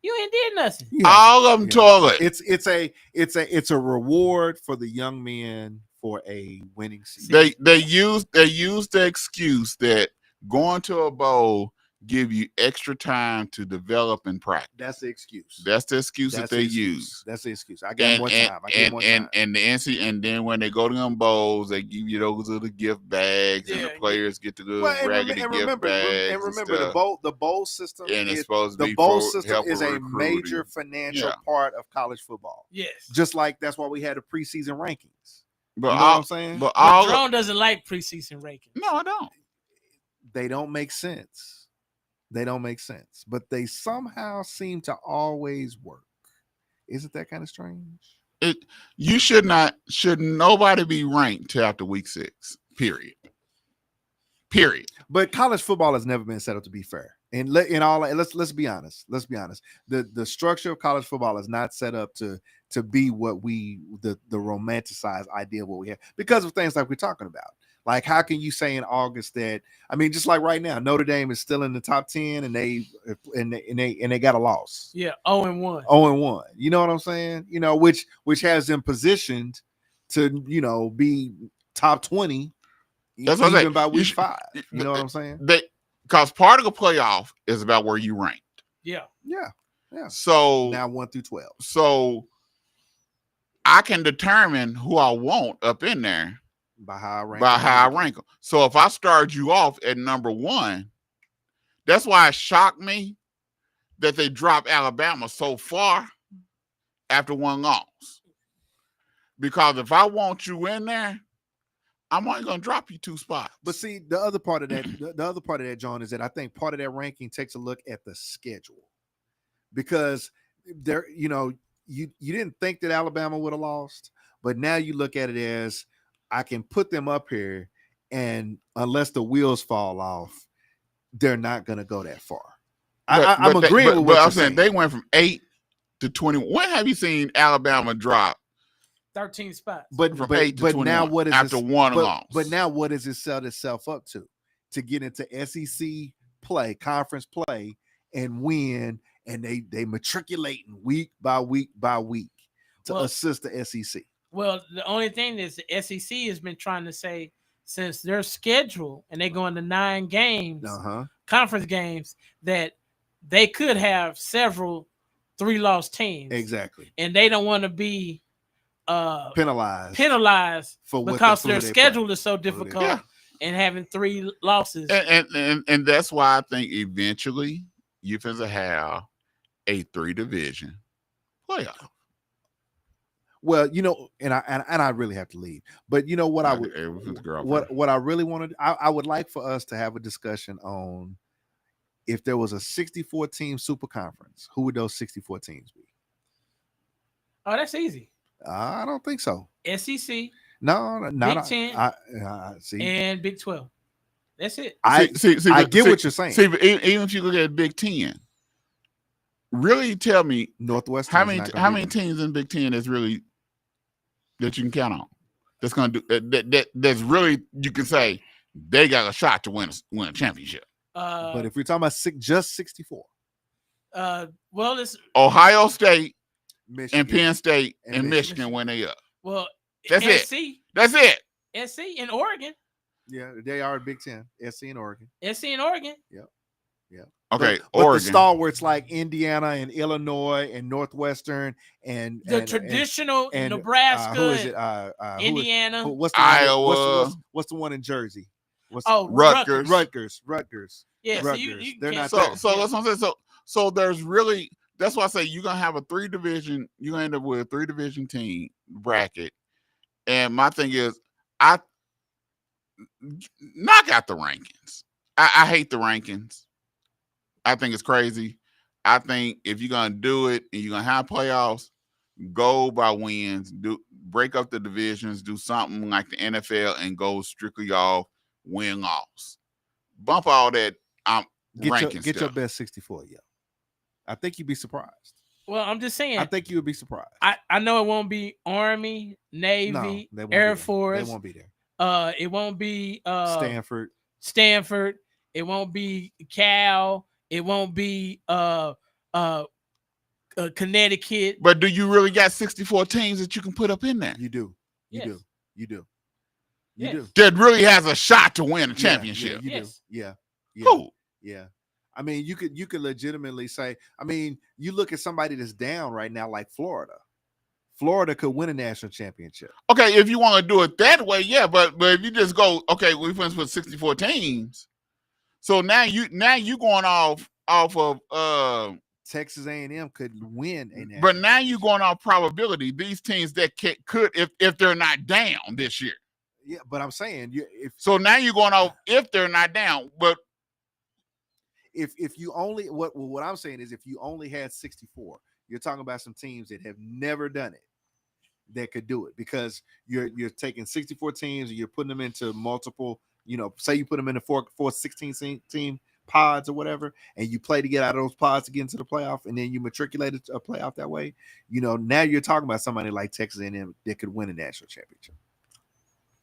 you ain't did nothing. Yeah. All of them toilet. It's a reward for the young men for a winning season. They use the excuse that going to a bowl give you extra time to develop and practice. That's the excuse. That's the excuse that they use. That's the excuse. I get more time. And the NC, and then when they go to them bowls, they give you those little gift bags, and the players get the little raggedy gift bags. And remember, the bowl system. And it's supposed to be the bowl system is a recruiting. major financial part of college football. Yes. Just like that's why we had the preseason rankings. But you know what I'm saying? But Drone doesn't like preseason rankings. No, I don't. They don't make sense. But they somehow seem to always work. Isn't that kind of strange? Should nobody be ranked till after week 6, period. But college football has never been set up to be fair. And let's be honest. The structure of college football is not set up to be what the romanticized idea of what we have because of things like we're talking about. Like, how can you say in August that? I mean, just like right now, Notre Dame is still in the top 10, and they got a loss. Yeah, 0-1. 0-1. You know what I'm saying? Which has them positioned to be top 20. That's what I'm saying. By week 5. You know what I'm saying? Because part of the playoff is about where you ranked. Yeah. So now 1 through 12. So I can determine who I want up in there. By how I rank them. So if I start you off at number 1, that's why it shocked me that they dropped Alabama so far after 1 loss. Because if I want you in there, I'm only going to drop you 2 spots. But see, the other part of that, John, is that I think part of that ranking takes a look at the schedule. Because there, you didn't think that Alabama would have lost, but now you look at it as I can put them up here, and unless the wheels fall off, they're not going to go that far. I'm agreeing with what you're saying. They went from 8 to 20. When have you seen Alabama drop 13 spots? But from 8 to 21 now what is after 1 loss? But now what does it set itself up to? To get into SEC play, conference play, and win, and they matriculating week by week by week to assist the SEC. Well, the only thing is the SEC has been trying to say since their schedule and they're going to 9 games, conference games, that they could have several 3-loss teams. Exactly. And they don't want to be penalized for what because the their they schedule play. is so difficult Yeah. and having 3 losses. And that's why I think eventually you finna have a 3-division playoff. Well, and I really have to leave. But you know what what I really wanted, I would like for us to have a discussion on if there was a 64 team super conference, who would those 64 teams be? Oh, that's easy. I don't think so. SEC. No, not Big 10 see, and Big 12. That's it. I get what you're saying. See, even if you look at Big 10, really tell me Northwestern. How many teams in Big 10 is really that you can count on? That's gonna do that's really you can say they got a shot to win a championship. But if we're talking about just 64, well, it's Ohio State, Michigan, and Penn State, and Michigan when they up. Well, that's SC, it. That's it. SC in Oregon. Yeah, they are Big 10. SC in Oregon. SC in Oregon. Yep. Okay, but Oregon. The stalwarts like Indiana and Illinois and Northwestern and the traditional and Nebraska. Who is it? Indiana. What's the Iowa. What's the one in Jersey? Rutgers. Rutgers. Yeah, Rutgers. They're not so there. So that's what I'm saying. So there's really, that's why I say you're gonna have a 3-division. You're gonna end up with a 3-division team bracket. And my thing is, I knock out the rankings. I hate the rankings. I think it's crazy. I think if you're gonna do it and you're gonna have playoffs, go by wins. Break up the divisions. Do something like the NFL and go strictly off win-loss. Bump all that. Get your best 64. Yeah, I think you'd be surprised. Well, I'm just saying. I think you would be surprised. I know it won't be Army, Navy, Air Force. They won't be there. It won't be Stanford. It won't be Cal. It won't be Connecticut. But do you really got 64 teams that you can put up in there? You do. You do. That really has a shot to win a championship. You do. Yeah. Who? Yeah. I mean, you could legitimately say, I mean, you look at somebody that's down right now, like Florida. Florida could win a national championship. Okay, if you want to do it that way, yeah. But if you just go, okay, we finished with 64 teams. So now you going off of Texas A&M could win a national but now you're going off probability. These teams that could if they're not down this year. Yeah, but I'm saying so now you're going off if they're not down. But if you only what I'm saying is if you only had 64, you're talking about some teams that have never done it that could do it, because you're taking 64 teams and you're putting them into multiple, say you put them in a 16 team pods or whatever, and you play to get out of those pods to get into the playoff, and then you matriculate a playoff that way. Now you're talking about somebody like Texas A&M that could win a national championship.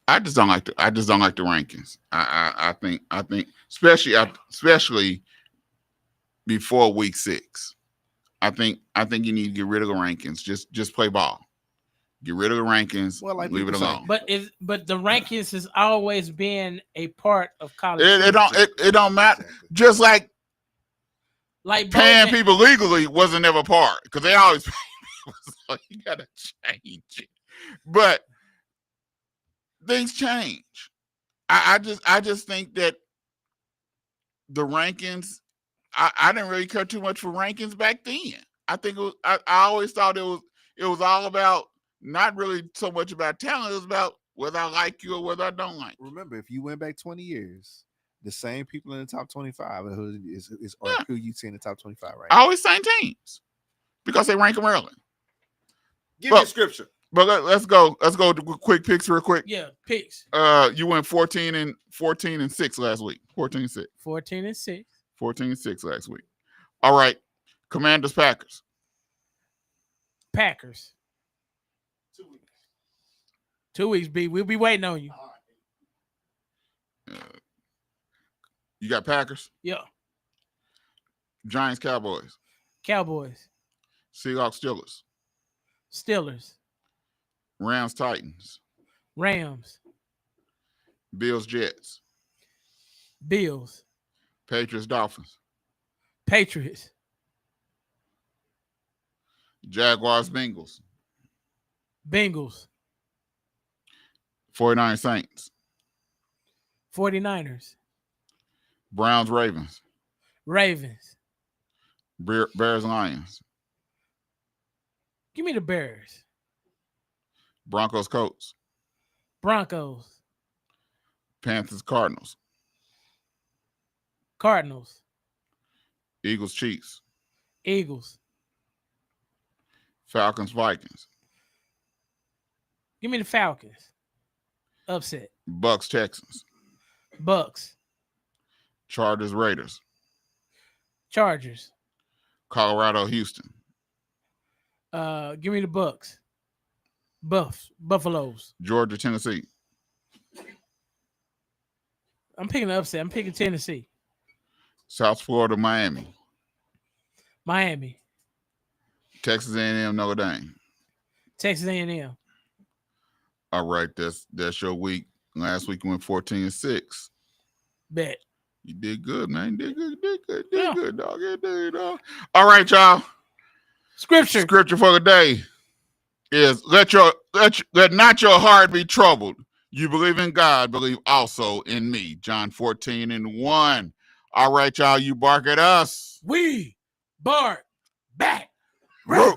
I just don't like the rankings. I think especially before week 6. I think you need to get rid of the rankings. Just play ball. Get rid of the rankings. Well, leave it alone. But the rankings has always been a part of college. It don't matter. Just like paying people legally wasn't never part, because they always pay people. So you gotta change it. But things change. I just think that the rankings. I didn't really care too much for rankings back then. I think I always thought it was all about not really so much about talent. It was about whether I like you or whether I don't like you. Remember, if you went back 20 years, the same people in the top 25 who you see in the top 25 right now. Always same teams because they rank them early. Give me a scripture. But let's go to quick picks real quick. Yeah, picks. You went 14 and 6 last week. 14-6. 14-6. 14-6 last week. All right. Commanders, Packers. Packers. 2 weeks. 2 weeks, B. We'll be waiting on you. You got Packers? Yeah. Giants, Cowboys. Cowboys. Seahawks, Steelers. Steelers. Rams, Titans. Rams. Bills, Jets. Bills. Patriots, Dolphins. Patriots. Jaguars, Bengals. Bengals. 49 Saints. 49ers. Browns Ravens. Ravens. Bears Lions. Give me the Bears. Broncos Colts. Broncos. Panthers Cardinals. Cardinals. Eagles Chiefs. Eagles. Falcons Vikings. Give me the Falcons. Upset. Bucks Texans. Bucks. Chargers Raiders. Chargers. Colorado Houston. Give me the Bucks. Buffaloes. Georgia Tennessee. I'm picking the upset. I'm picking Tennessee. South Florida Miami. Miami. Texas A&M Notre Dame. Texas A&M. All right, that's your week. Last week you went 14-6. Bet. You did good, man. You did good, dog. You did, dog. All right, y'all. Scripture for the day is let not your heart be troubled. You believe in God, believe also in me. John 14:1. All right, y'all. You bark at us. We bark back. Woo.